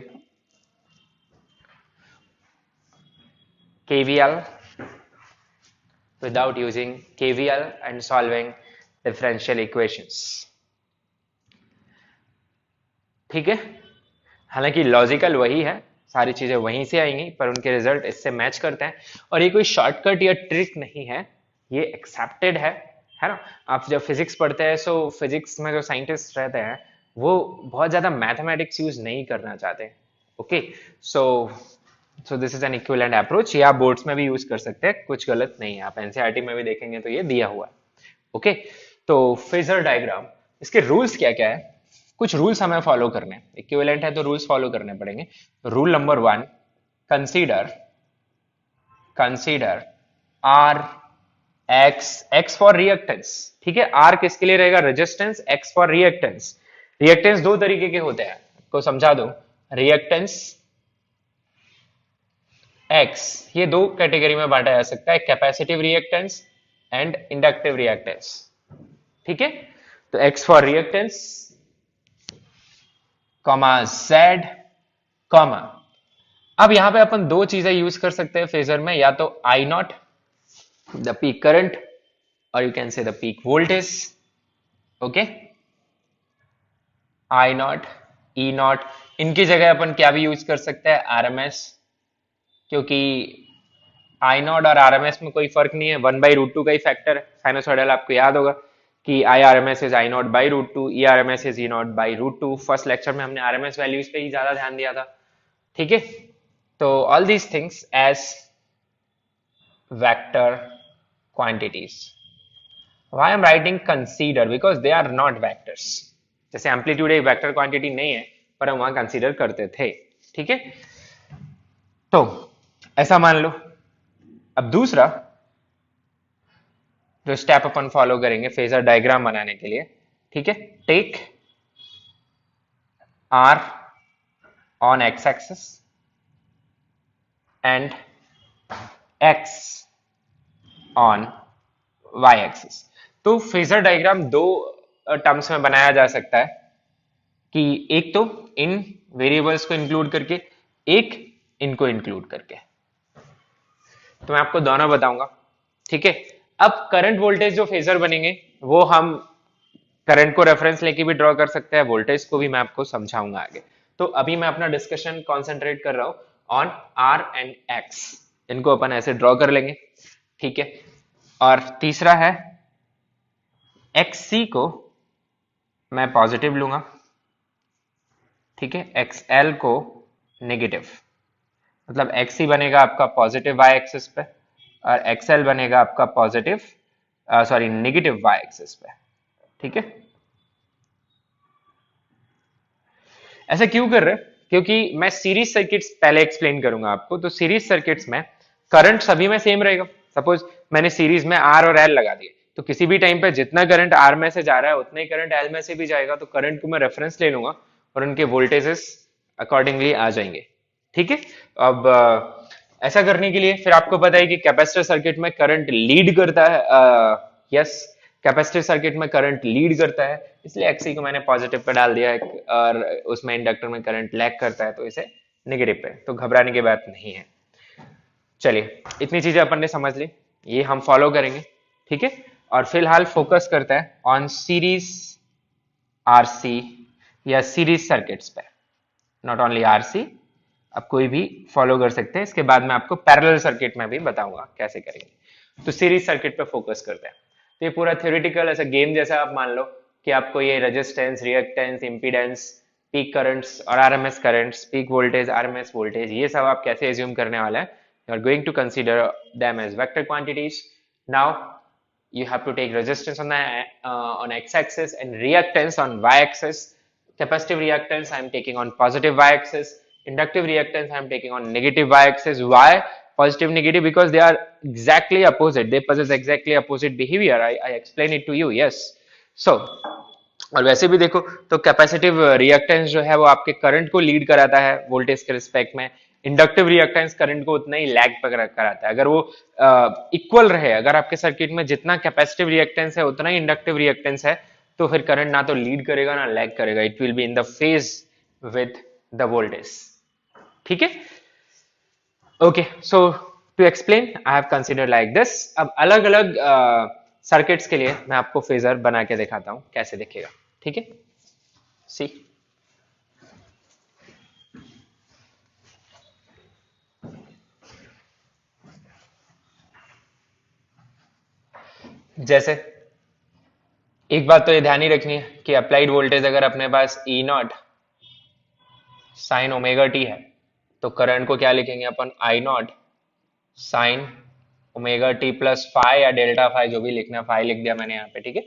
KVL, and solving differential equations। ठीक है, हालांकि लॉजिकल वही है, सारी चीजें वहीं से आएंगी, पर उनके रिजल्ट इससे मैच करते हैं। और ये कोई शॉर्टकट या ट्रिक नहीं है, ये एक्सेप्टेड है ना। आप जब फिजिक्स पढ़ते हैं, सो फिजिक्स में जो साइंटिस्ट रहते हैं वो बहुत ज्यादा मैथमेटिक्स यूज नहीं करना चाहते। Okay, so this is an equivalent approach. ये आप बोर्ड्स में भी यूज कर सकते हैं, कुछ गलत नहीं है, आप एनसीईआरटी में भी देखेंगे तो ये दिया हुआ है। ओके, तो फेजर डायग्राम, इसके रूल्स क्या क्या है, कुछ रूल्स हमें फॉलो करने हैं। इक्विवेलेंट है तो रूल्स फॉलो करने पड़ेंगे। Rule number 1, consider R X for reactance. ठीक है, आर किसके लिए रहेगा, resistance, X for reactance. Reactance दो तरीके के होते हैं, आपको समझा दो। रिएक्टेंस एक्स, ये दो कैटेगरी में बांटा जा सकता है, capacitive reactance and inductive reactance. ठीक है, तो x for reactance, comma Z, comma. अब यहां पे अपन दो चीजें यूज कर सकते हैं फेजर में, या तो आई नॉट द पीक करंट, और you can say the peak voltage. Okay, I not, E not, इनकी जगह अपन क्या भी यूज कर सकते हैं, आरएमएस, क्योंकि आई नॉट और आरएमएस में कोई फर्क नहीं है, 1/√2 का ही फैक्टर है। साइनोसॉइडल आपको याद होगा कि I RMS is I naught by root two, E RMS is E naught by root two. First lecture में हमने आरएमएस वैल्यूज पे ही ज्यादा ध्यान दिया था। ठीक है, तो all these things as vector quantities. Why I'm writing consider? Because they are not vectors. जैसे एम्पलीट्यूड एक वेक्टर क्वांटिटी नहीं है, पर हम वहां कंसीडर करते थे। ठीक है, तो ऐसा मान लो। अब दूसरा जो स्टेप अपन फॉलो करेंगे फेजर डायग्राम बनाने के लिए, ठीक है, take R on X axis and X on Y axis. तो फेजर डायग्राम दो टर्म्स में बनाया जा सकता है, कि एक तो इन वेरिएबल्स को इंक्लूड करके, एक इनको इंक्लूड करके। तो मैं आपको दोनों बताऊंगा। ठीक है, अब करंट वोल्टेज जो फेजर बनेंगे वो हम करंट को रेफरेंस लेके भी ड्रॉ कर सकते हैं, वोल्टेज को भी मैं आपको समझाऊंगा आगे। तो अभी मैं अपना डिस्कशन कॉन्सेंट्रेट कर रहा हूं ऑन आर एंड एक्स, इनको अपन ऐसे ड्रॉ कर लेंगे। ठीक है, और तीसरा है एक्स सी को मैं पॉजिटिव लूंगा। ठीक है, एक्स एल को नेगेटिव, मतलब एक्स सी बनेगा आपका पॉजिटिव वाई एक्सिस पे, और एक्सएल बनेगा आपका पॉजिटिव नेगेटिव वाई एक्सिस पे। ठीक है, ऐसा क्यों कर रहे हैं, क्योंकि मैं सीरीज सर्किट्स पहले एक्सप्लेन करूंगा आपको। तो सीरीज सर्किट्स में करंट सभी में सेम रहेगा। सपोज मैंने सीरीज में आर और एल लगा दिए, तो किसी भी टाइम पे जितना करंट आर में से जा रहा है उतना ही करंट एल में से भी जाएगा। तो करंट को मैं रेफरेंस ले लूंगा और उनके वोल्टेजेस अकॉर्डिंगली आ जाएंगे। ठीक है, अब ऐसा करने के लिए फिर आपको पता है कि कैपेसिटर सर्किट में करंट लीड करता है। यस, कैपेसिटर सर्किट में करंट लीड करता है, इसलिए एक्सी को मैंने पॉजिटिव पे डाल दिया है, और उसमें इंडक्टर में करंट लैग करता है, तो इसे नेगेटिव पे। तो घबराने की बात नहीं है। चलिए, इतनी चीजें अपन ने समझ ली, ये हम फॉलो करेंगे। ठीक है, और फिलहाल फोकस करता है ऑन सीरीज आरसी या सीरीज सर्किट्स पे, नॉट ओनली आरसी, आप कोई भी फॉलो कर सकते हैं। इसके बाद मैं आपको पैरेलल सर्किट में भी बताऊंगा कैसे करेंगे। तो सीरीज सर्किट पे फोकस करते हैं। तो ये पूरा थ्योरेटिकल ऐसा गेम जैसा आप मान लो कि आपको ये resistance, reactance, impedance, peak currents और RMS currents, peak voltage, RMS voltage, ये सब आप कैसे एज्यूम करने वाला है You are going to consider them as vector quantities. Now you have to take resistance on the on x-axis and reactance on y-axis. Capacitive reactance I am taking on positive y-axis. Inductive reactance I am taking on negative y-axis. Why positive, negative? Because they are exactly opposite. They possess exactly opposite behavior. I explain it to you. Yes. So और वैसे भी देखो तो capacitive reactance जो है वो आपके current को लीड कराता है वोल्टेज के रिस्पेक्ट में. इंडक्टिव रिएक्टेंस करंट को उतना ही लैग कराता है. अगर वो इक्वल रहे, अगर आपके सर्किट में जितना कैपेसिटिव रिएक्टेंस है उतना ही इंडक्टिव रिएक्टेंस है, तो फिर करंट ना तो लीड करेगा ना लैग करेगा. It will be in the phase with the voltage. ठीक है. Okay, so to explain I have consider like this. अब अलग अलग सर्किट्स के लिए मैं आपको फेजर बना के दिखाता हूं कैसे दिखेगा. ठीक है. सी जैसे एक बात तो ये ध्यान ही रखनी है कि अप्लाइड वोल्टेज अगर अपने पास E naught sine omega T है तो करंट को क्या लिखेंगे अपन, I naught sine omega T plus phi या डेल्टा फाई, जो भी लिखना है, फाई लिख दिया मैंने यहाँ पे. ठीक है.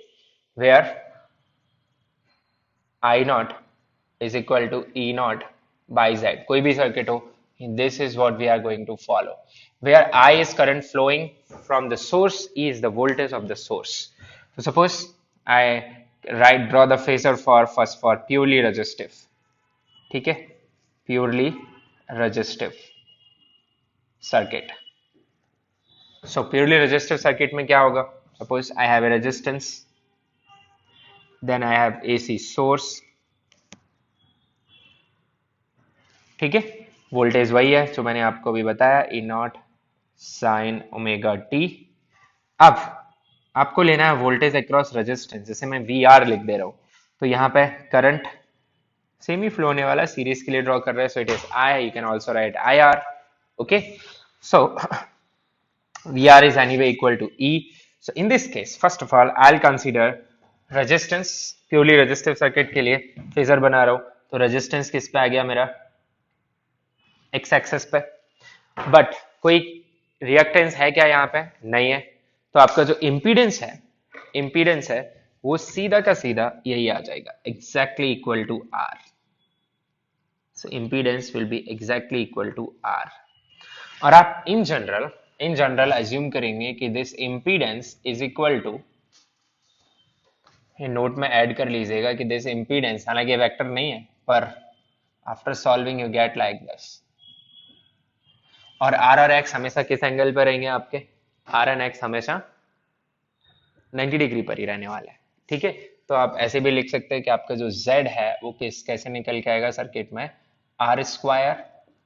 Where I naught is equal to E naught by Z. कोई भी सर्किट हो, this is what we are going to follow. Where I is current flowing from the source, E is the voltage of the source. So suppose I draw the phasor for first for purely resistive. ठीक है, purely resistive circuit. So purely resistive circuit में क्या होगा? Suppose I have a resistance, then I have AC source. ठीक है. Voltage वही है जो मैंने आपको भी बताया, ई नॉट साइन ओमेगा टी. अब आपको लेना है वोल्टेज अक्रॉस रेजिस्टेंस. जैसे मैं वी आर लिख दे रहा हूं तो यहाँ पे करंट सेमी फ्लो होने वाला, सीरीज के लिए ड्रॉ कर रहे हैं, so it is I. You can also write I R. Okay, so V R is anyway equal to E. So in this case first of all I will consider resistance. Purely resistive circuit के लिए phasor बना रहा हूं तो resistance किस पे आ गया मेरा, एक्स एक्सेस पे. बट कोई रिएक्टेंस है क्या यहाँ पे, नहीं है. तो आपका जो इम्पीडेंस है वो सीधा का सीधा यही आ जाएगा, exactly equal to R. So impedance will be exactly equal to R. और आप इन जनरल अज्यूम करेंगे कि this impedance is equal to, note में ऐड कर लीजिएगा कि दिस इम्पीडेंस, हालांकि वेक्टर नहीं है पर after solving you get like this. और आर और एक्स हमेशा किस एंगल पर रहेंगे आपके, आर एंड एक्स हमेशा 90 डिग्री पर ही रहने वाला है. ठीक है. तो आप ऐसे भी लिख सकते हैं कि आपका जो z है वो कैसे निकल के आएगा सर्किट में, R square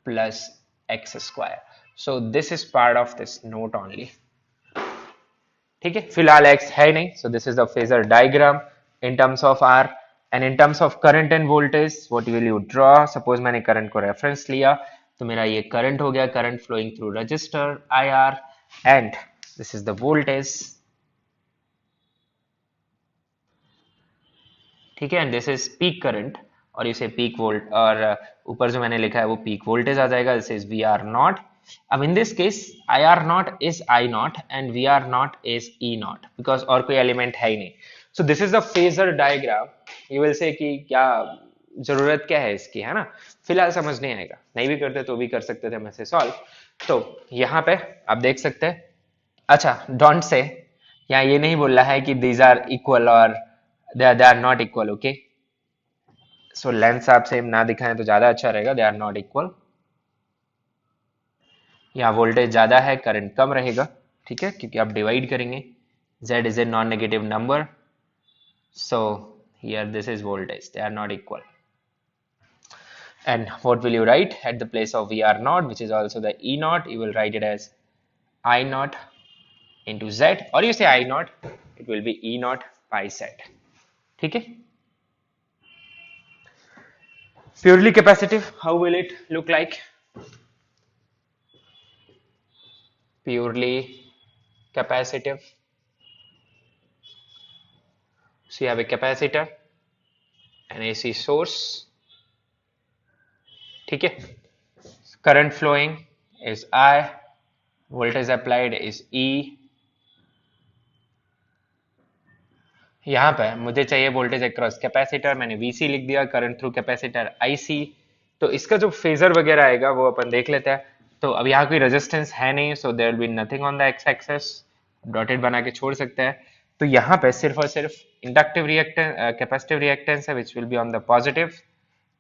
plus X square. So this is part of this note only. ठीक है. फिलहाल एक्स है नहीं, so this is the phasor diagram in terms of R. And in terms of current and voltage what will you draw. Suppose मैंने current को reference लिया तो मेरा ये करंट हो गया, current flowing through resistor I R, and this is the voltage. ठीक है. And this is peak current और इसे पीक वोल्ट, और ऊपर जो मैंने लिखा है वो पीक वोल्टेज आ जाएगा. This is V R naught. अब in this case I R naught is I naught and V R naught is E naught, because और कोई एलिमेंट है ही नहीं. So this is the phasor diagram. You will say कि क्या जरूरत क्या है इसकी, है ना. फिलहाल समझ नहीं आएगा, नहीं भी करते तो भी कर सकते थे हम ऐसे सॉल्व. तो यहाँ पे आप देख सकते हैं. अच्छा, डोंट से, यहाँ ये नहीं बोल रहा है कि दीज आर इक्वल और they are not equal. Okay, so length आप सेम ना दिखाएं तो ज्यादा अच्छा रहेगा. They are not equal. यहाँ वोल्टेज ज्यादा है, करंट कम रहेगा. ठीक है, क्योंकि आप डिवाइड करेंगे. z is a non negative number, so here this is voltage. They are not equal. And what will you write at the place of VR naught, which is also the E naught? You will write it as I naught into Z, or you say I naught, it will be E naught by Z. ठीक है. Purely capacitive, how will it look like? Purely capacitive. So you have a capacitor, an AC source. ठीक है. Current flowing is I, voltage applied is E, यहाँ पे मुझे चाहिए voltage across capacitor, मैंने VC लिख दिया, करंट थ्रू कैपेसिटर आईसी। तो इसका जो फेजर वगैरह आएगा वो अपन देख लेते हैं। तो अब यहाँ कोई रेजिस्टेंस है नहीं, so there will be nothing on the X axis, dotted बना के छोड़ सकते हैं। तो यहाँ पे सिर्फ और सिर्फ इंडक्टिव रिएक्टेंस, कैपेसिटिव रिएक्टेंस है which will be on the positive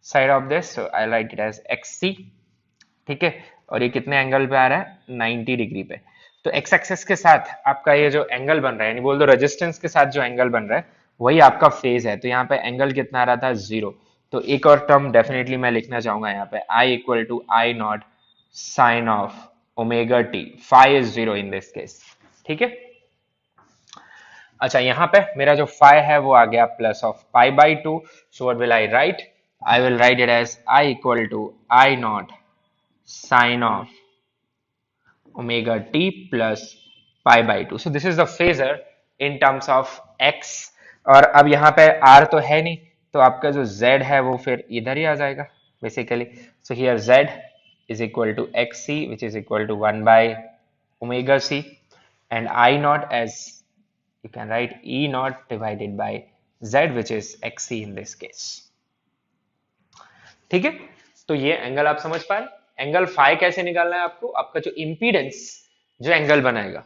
side of this, so I write it as XC. ठीक है, और ये कितने एंगल पे आ रहा है, 90 डिग्री पे। तो एक्स एक्सेस के साथ आपका ये जो एंगल बन रहा है, यानी बोल दो रेजिस्टेंस के साथ जो एंगल बन रहा है वही आपका फेज है। तो यहाँ पे एंगल कितना आ रहा था, 0। तो एक और टर्म डेफिनेटली मैं लिखना चाहूंगा यहाँ पे, I equal to I naught sine of omega t, phi is 0 in this case. ठीक है, अच्छा यहाँ पे मेरा जो फाई है वो आ गया plus of pi by two. So what will I write, I will write it as I equal to I naught sine of omega t plus pi by 2. So this is the phasor in terms of x। और अब यहाँ पे r तो है नहीं, तो आपका जो z है वो फिर इधर ही आ जाएगा basically. So here z is equal to xc which is equal to 1 by omega c, and I naught as you can write E naught divided by z which is xc in this case। ठीक है, तो ये angle आप समझ पाए। Angle phi कैसे निकालना है आपको, आपका जो इंपीडेंस जो एंगल बनाएगा,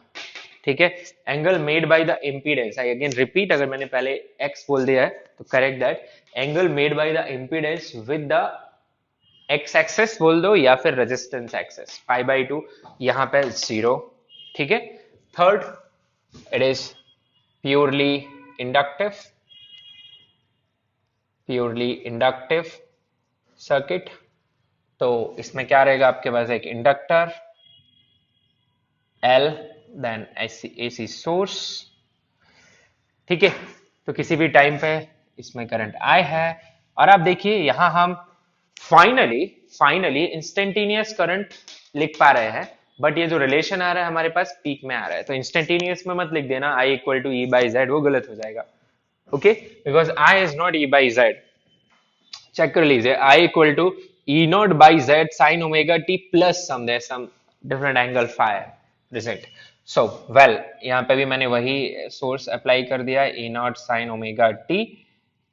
ठीक है, angle made by the impedance. I again repeat, अगर मैंने पहले एक्स बोल दिया है तो correct that, angle made by the impedance with the X axis बोल दो या फिर resistance axis, pi by two, यहाँ पे 0। ठीक है, third it is purely inductive, purely inductive circuit. तो इसमें क्या रहेगा आपके पास, एक inductor L, then AC source. ठीक है, तो किसी भी टाइम पे इसमें करंट I है, और आप देखिए यहां हम फाइनली इंस्टेंटेनियस करंट लिख पा रहे हैं, बट ये जो रिलेशन आ रहा है हमारे पास पीक में आ रहा है। तो इंस्टेंटेनियस में मत लिख देना I equal to E by Z, वो गलत हो जाएगा। Okay, because I is not E by Z. Check कर लीजिए, I equal to E naught by Z sine omega T plus some different angle phi present. So well, यहाँ पे भी मैंने वही सोर्स अप्लाई कर दिया, E naught sine omega T.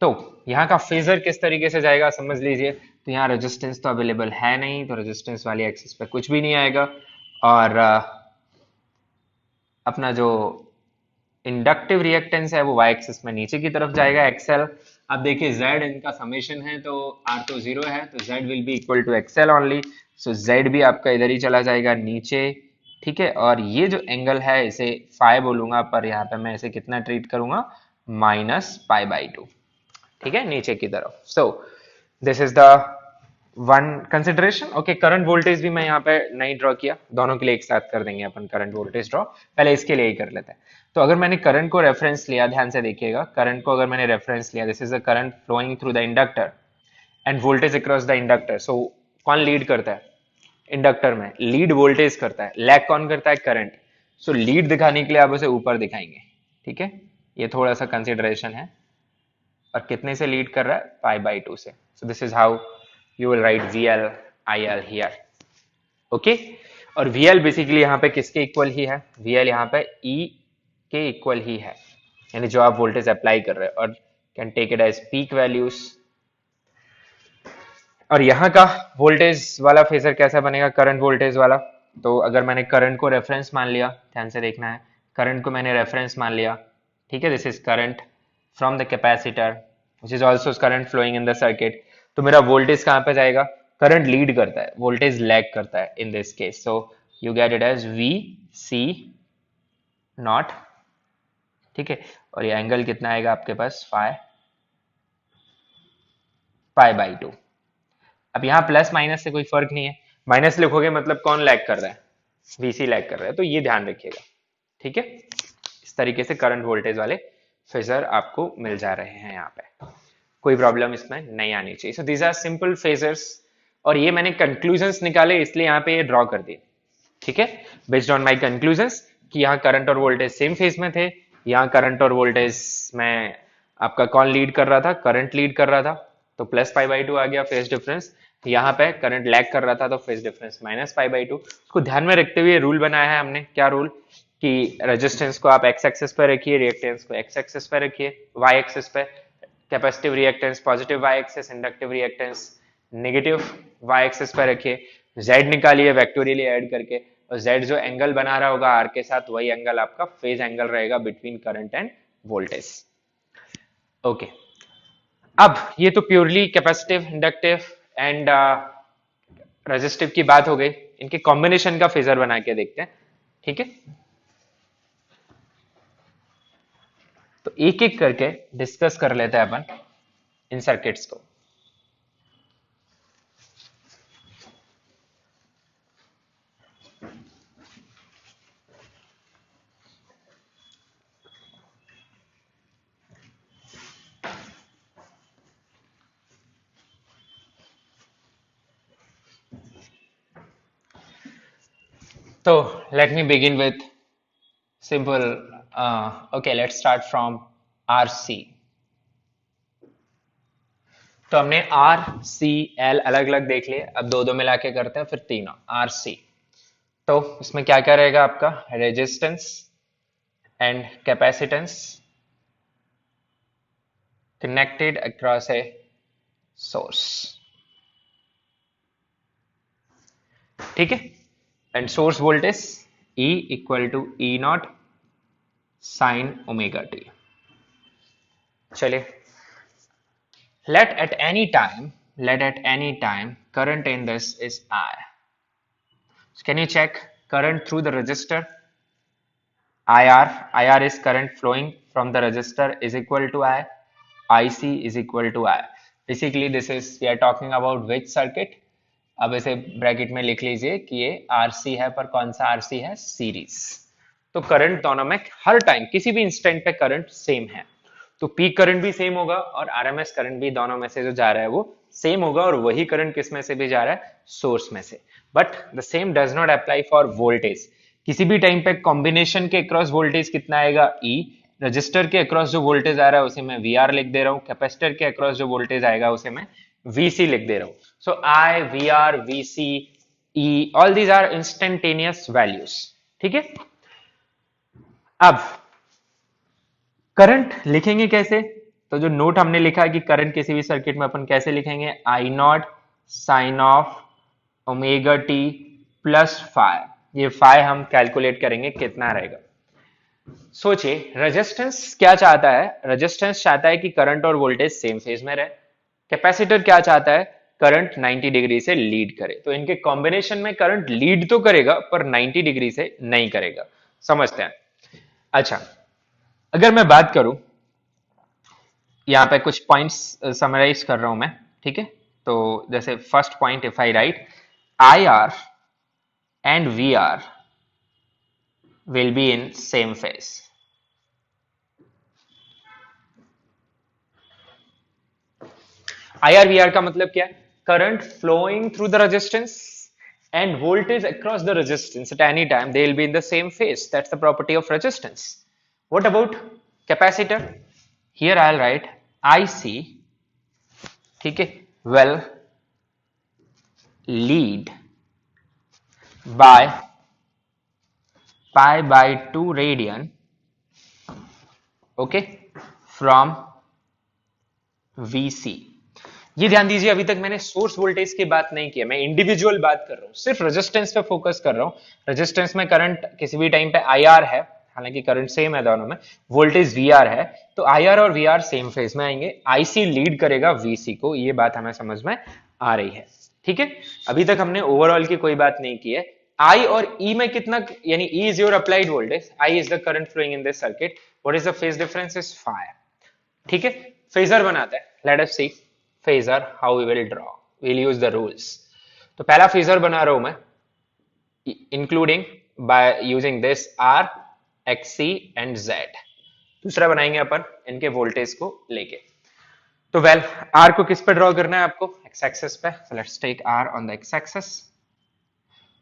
तो यहाँ का फेजर किस तरीके से जाएगा समझ लीजिए। तो यहाँ रेजिस्टेंस तो अवेलेबल है नहीं, तो रेजिस्टेंस वाली एक्सिस पे कुछ भी नहीं आएगा, और अपना जो इंडक्टिव रिएक्टेंस है वो वाई एक्सिस में नीचे की तरफ जाएगा, एक्सएल। अब देखिए z इनका समेशन है, तो r तो 0 है, तो z will be equal to XL only. So z भी आपका इधर ही चला जाएगा नीचे। ठीक है, और ये जो एंगल है इसे फाई बोलूंगा, पर यहाँ पे मैं इसे कितना ट्रीट करूंगा, माइनस पाई बाई टू। ठीक है, नीचे की तरफ। सो this is the one consideration. Okay, current voltage भी मैं यहाँ पे नहीं ड्रॉ किया, दोनों के लिए एक साथ कर देंगे अपन करंट वोल्टेज ड्रॉ, पहले इसके लिए ही कर लेते हैं। तो अगर मैंने करंट को रेफरेंस लिया, ध्यान से देखिएगा, करंट को अगर मैंने रेफरेंस लिया, this is the current flowing through the inductor and voltage across the inductor. So कौन लीड करता है इंडक्टर में, लीड वोल्टेज करता है, लैग कौन करता है, करंट। सो लीड दिखाने के लिए आप उसे ऊपर दिखाएंगे। ठीक है, ये थोड़ा सा कंसिडरेशन है, और कितने से लीड कर रहा है, पाई बाई टू से। सो this is how you will write VL IL here। Okay, और VL बेसिकली यहाँ पे किसके इक्वल ही है, VL यहाँ पे E के इक्वल ही है, यानी जो आप वोल्टेज अप्लाई कर रहे हैं, और can take it as peak values. और यहाँ का वोल्टेज वाला फेजर कैसा बनेगा, करंट वोल्टेज वाला। तो अगर मैंने करंट को रेफरेंस मान लिया, ध्यान से देखना है, करंट को मैंने रेफरेंस मान लिया। ठीक है, this is current from the capacitor which is also current flowing in the circuit. तो मेरा वोल्टेज कहां पे जाएगा, करंट लीड करता है, वोल्टेज लैग करता है in this case. So you get it as V C naught. ठीक है, और ये एंगल कितना आएगा आपके पास, पाई बाई टू। अब यहाँ प्लस माइनस से कोई फर्क नहीं है, माइनस लिखोगे मतलब कौन लैग कर रहा है, वीसी लैग कर रहा है, तो ये ध्यान रखिएगा। ठीक है, इस तरीके से करंट वोल्टेज वाले फेजर आपको मिल जा रहे हैं यहाँ पे, कोई प्रॉब्लम इसमें नहीं आनी चाहिए। So these are simple phasors, और ये मैंने कंक्लूजन्स निकाले इसलिए यहाँ पे ये ड्रॉ कर दिए। ठीक है, बेस्ड ऑन माय कंक्लूजन्स कि यहाँ करंट और वोल्टेज सेम फेज में थे, यहाँ करंट और वोल्टेज में आपका कौन लीड कर रहा था, करंट लीड कर रहा था, तो प्लस पाई बाई टू आ गया फेज डिफरेंस। यहाँ पे करंट लैग कर रहा था तो फेज डिफरेंस -π/2। उसको ध्यान में रखते हुए रूल बनाया है हमने। क्या रूल? कि रेजिस्टेंस को आप एक्स एक्सिस पे रखिए, रिएक्टेंस को एक्स एक्सिस पे रखिए, वाई एक्सिस पे capacitive reactance positive Y axis, inductive reactance negative Y axis पे रखिए, जेड निकालिए वेक्टोरियली ऐड करके, और जेड जो एंगल बना रहा होगा आर के साथ वही एंगल आपका फेज एंगल रहेगा between current and voltage. Okay, अब ये तो purely capacitive, inductive and resistive की बात हो गई। इनके कॉम्बिनेशन का फेजर बना के देखते हैं, ठीक है? तो एक एक करके डिस्कस कर लेते हैं अपन इन सर्किट्स को। तो let me begin with simple okay, let's start from RC। तो हमने आर सी एल अलग अलग देख लिए, अब दो दो मिला के करते हैं फिर तीनों आर सी। तो इसमें क्या क्या रहेगा आपका? Resistance and capacitance connected across a source, ठीक है? And source voltage E equal to E naught sine omega t. चलिए, let at any time current in this is I. So can you check current through the resistor? IR is current flowing from the resistor is equal to I. IC is equal to I. Basically this is we are talking about which circuit? अब इसे bracket में लिख लीजिए कि ये RC है, पर कौन सा RC है? सीरीज। तो करंट दोनों में हर टाइम किसी भी इंस्टेंट पे करंट सेम है, तो पीक करंट भी सेम होगा और आरएमएस करंट भी दोनों में से जो जा रहा है वो सेम होगा, और वही करंट किस में से भी जा रहा है? सोर्स में से। But the same does not apply for voltage. किसी भी टाइम पे कॉम्बिनेशन के अक्रॉस वोल्टेज कितना आएगा? ई। रजिस्टर के अक्रॉस जो वोल्टेज आ रहा है उसे मैं वी आर लिख दे रहा हूँ, कैपेसिटर के अक्रॉस जो वोल्टेज आएगा उसे मैं वीसी लिख दे रहा हूँ। So I, V R, VC, E, all these are instantaneous values, ठीक है? अब करंट लिखेंगे कैसे? तो जो नोट हमने लिखा है कि करंट किसी भी सर्किट में अपन कैसे लिखेंगे? I naught sine of omega T plus five. ये फाइव हम कैलकुलेट करेंगे कितना रहेगा। सोचिए, रेजिस्टेंस क्या चाहता है? रेजिस्टेंस चाहता है कि करंट और वोल्टेज सेम फेज में रहे। कैपेसिटर क्या चाहता है? करंट 90 डिग्री से लीड करे। तो इनके कॉम्बिनेशन में करंट लीड तो करेगा पर 90 डिग्री से नहीं करेगा। समझते हैं? अच्छा, अगर मैं बात करूं, यहां पे कुछ पॉइंट्स समराइज कर रहा हूं मैं, ठीक है? तो जैसे first point, if I write I R and V R will be in same phase. IR/VR का मतलब क्या है? Current flowing through the resistance and voltage across the resistance at any time, they will be in the same phase. That's the property of resistance. What about capacitor? Here I'll write IC, ठीक है, will lead by pi by 2 radian, okay, from VC। ये ध्यान दीजिए, अभी तक मैंने source voltage की बात नहीं की है, मैं इंडिविजुअल बात कर रहा हूं, सिर्फ रेजिस्टेंस पे फोकस कर रहा हूं। रेजिस्टेंस में करंट किसी भी टाइम पे IR है, हालांकि करंट सेम है दोनों में, वोल्टेज VR है, तो IR और VR सेम फेज में आएंगे। IC लीड करेगा VC को, ये बात हमें समझ में आ रही है, ठीक है? अभी तक हमने ओवरऑल की कोई बात नहीं की है। I और E में कितना, यानी E is your applied voltage, I is the current flowing in this circuit, what is the phase difference is phi, ठीक है? फेजर बनाते हैं, let us see phasor how we will draw, we'll use the rules। तो पहला phasor बना रहा हूं मैं, including by using this R, XC and Z। दूसरा बनाएंगे अपन इनके वोल्टेज को लेके। तो वेल, R को किस पे ड्रॉ करना है आपको? एक्स एक्सिस पे। So let's take R on the x axis।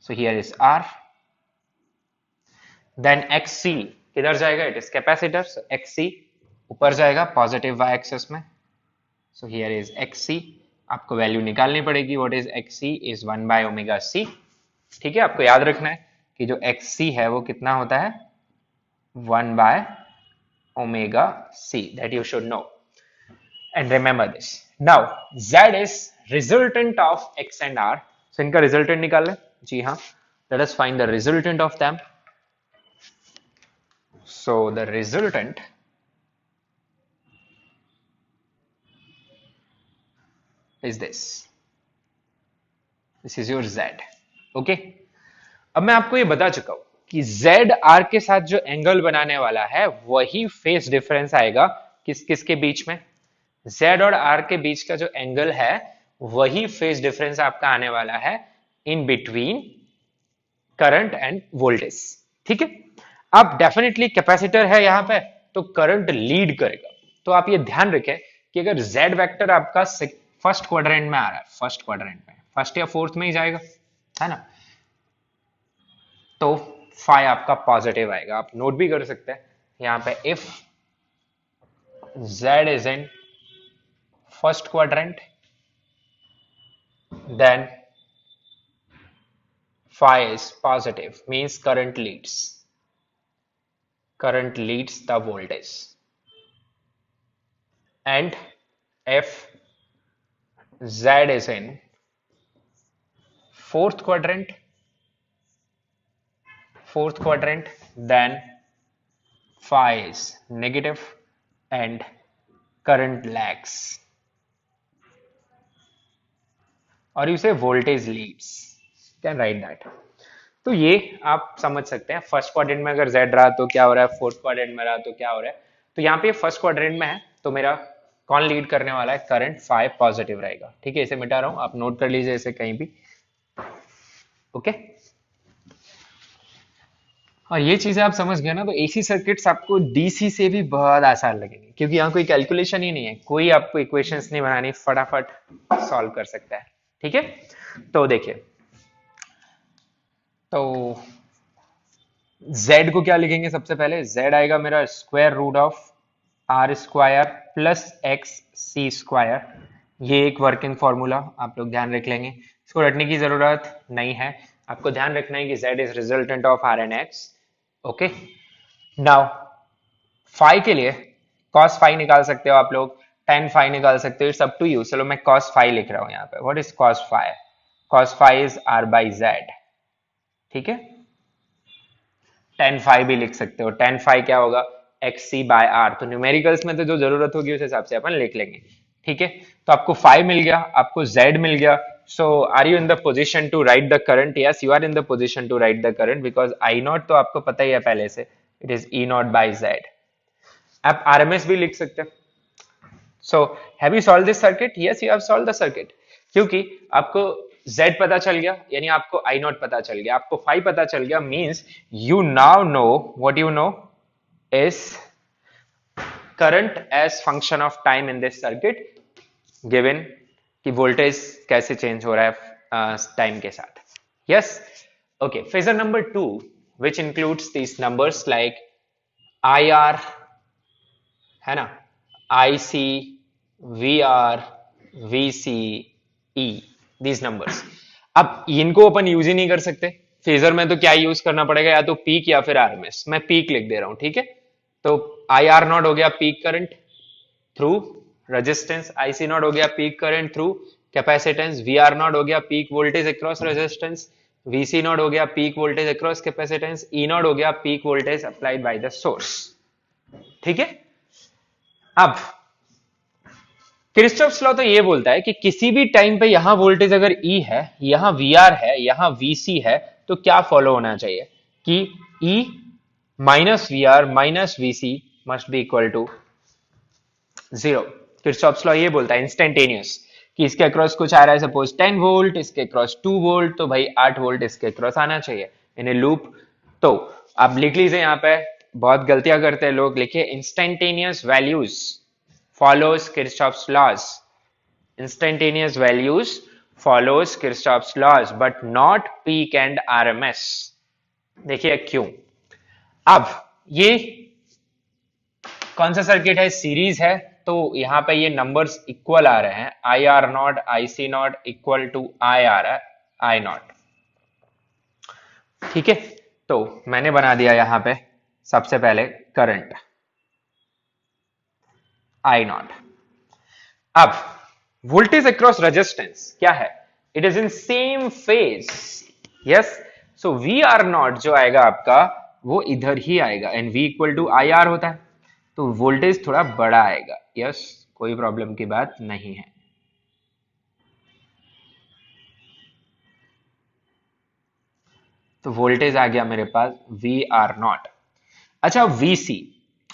So here is R, then XC किधर जाएगा? It is capacitor, so XC ऊपर जाएगा पॉजिटिव y एक्सिस में, so here is XC आपको वैल्यू निकालनी पड़ेगी। What is X C is 1 by omega C. ठीक है, आपको याद रखना है कि जो एक्स सी है वो कितना होता है 1 by omega C, that you should know and remember this. Now z is resultant of x and r, so इनका रिजल्टेंट निकाल लें। जी हाँ, let us find the resultant of them. So the resultant is this. This is your z. Okay? अब मैं आपको ये बता चुका हूं कि z r के साथ जो एंगल बनाने वाला है वही फेस डिफरेंस आएगा किस किस के बीच में। z और r के बीच का जो एंगल है वही फेस डिफरेंस आपका आने वाला है in between current and voltage. ठीक है, अब डेफिनेटली कैपेसिटर है यहां पे तो करंट लीड करेगा। तो आप ये ध्यान रखें कि अगर z वेक्टर आपका फर्स्ट क्वाड्रेंट में आ रहा है, फर्स्ट क्वाड्रेंट में, फर्स्ट या फोर्थ में ही जाएगा, है ना, तो फाई आपका पॉजिटिव आएगा। आप नोट भी कर सकते हैं यहां पे, if z is in first quadrant then phi is positive, means current leads the voltage, and if z is in fourth quadrant then phi is negative and current lags, or you say voltage leads, can write that. तो ये आप समझ सकते हैं, first quadrant में अगर z रहा तो क्या हो रहा है, फोर्थ क्वाड्रेंट में रहा तो क्या हो रहा है। तो यहाँ पे फर्स्ट क्वाड्रेंट में है तो मेरा कौन लीड करने वाला है, करंट फाई पॉजिटिव रहेगा। ठीक है, इसे मिटा रहा हूं, आप नोट कर लीजिए इसे कहीं भी। ओके, और ये चीजें आप समझ गए ना, तो एसी सर्किट्स आपको डीसी से भी बहुत आसान लगेंगे क्योंकि यहाँ कोई कैलकुलेशन ही नहीं है, कोई आपको इक्वेशंस नहीं बनानी, फटाफट सॉल्व कर सकता है। ठीक है, तो देखिए, तो z को क्या लिखेंगे, सबसे पहले z आएगा मेरा square root of R square plus X C square. ये एक वर्किंग फॉर्मूला आप लोग ध्यान रख लेंगे, इसको रटने की जरूरत नहीं है। आपको ध्यान रखना है कि z is resultant of R and X. Okay, now phi के लिए cos फाई निकाल सकते हो आप लोग, tan फाई निकाल सकते हो, इट्स अप टू यू। चलो मैं cos फाई लिख रहा हूं यहाँ पे। What is cos phi? cos phi is r by z। ठीक है, tan फाई भी लिख सकते हो, tan फाई क्या होगा, xc बाय r। तो न्यूमेरिकल्स में तो जो जरूरत होगी उस हिसाब से अपन लिख लेंगे। ठीक है, तो आपको फाई मिल गया, आपको z मिल गया। So are you in the position to write the current? Yes, you are in the position to write the current because I naught तो आपको पता ही है पहले से, it is E naught by Z. आप आरएमएस भी लिख सकते हैं। So have you solve this circuit? Yes, you have solve the circuit, क्योंकि आपको z पता चल गया, यानी आपको आई नॉट पता चल गया, आपको फाई पता चल गया, means you now know what you know is current as function of time in this circuit, given कि वोल्टेज कैसे चेंज हो रहा है टाइम के साथ। Yes, okay. Figure number 2 which includes these numbers like IR, है ना, IC, VR, VC, E, these numbers। अब इनको अपन यूज ही नहीं कर सकते फेजर में, तो क्या यूज करना पड़ेगा, या तो पीक या फिर आरएमएस। मैं पीक लिख दे रहा हूं, ठीक है। तो IR नॉट हो गया peak current through resistance, IC not हो गया peak current through capacitance, VR not हो गया peak voltage across resistance, VC not हो गया peak voltage across capacitance, E not हो गया peak voltage applied by the source. ठीक है, अब किरचॉफ्स लॉ तो ये बोलता है कि किसी भी टाइम पे यहां वोल्टेज अगर E है, यहां VR है, यहां VC है, तो क्या फॉलो होना चाहिए कि E minus VR minus VC must be equal to 0। Kirchhoff's law ये बोलता है इंस्टेंटेनियस कि इसके अक्रॉस कुछ आ रहा है, सपोज 10 वोल्ट, इसके अक्रॉस 2 वोल्ट, तो भाई 8 वोल्ट इसके अक्रॉस आना चाहिए इन ए लूप। तो आप लिख लीजिए, यहां पे बहुत गलतियां करते हैं लोग, लिखिए instantaneous values follows Kirchhoff's laws. Instantaneous values follows Kirchhoff's laws, but not peak and RMS. देखिए क्यों। अब ये कौन सा सर्किट है, सीरीज है, तो यहाँ पे ये नंबर्स इक्वल आ रहे हैं, I R naught I C naught equal to I आ रहा है आई नॉट। ठीक है, तो मैंने बना दिया यहाँ पे सबसे पहले करंट आई नॉट। अब वोल्टेज अक्रॉस रेजिस्टेंस क्या है, it is in same phase, yes. So V R naught जो आएगा आपका वो इधर ही आएगा, and V equal to I R होता है, तो वोल्टेज थोड़ा बड़ा आएगा, यस, कोई प्रॉब्लम की बात नहीं है। तो वोल्टेज आ गया मेरे पास वी आर नॉट। अच्छा, वीसी,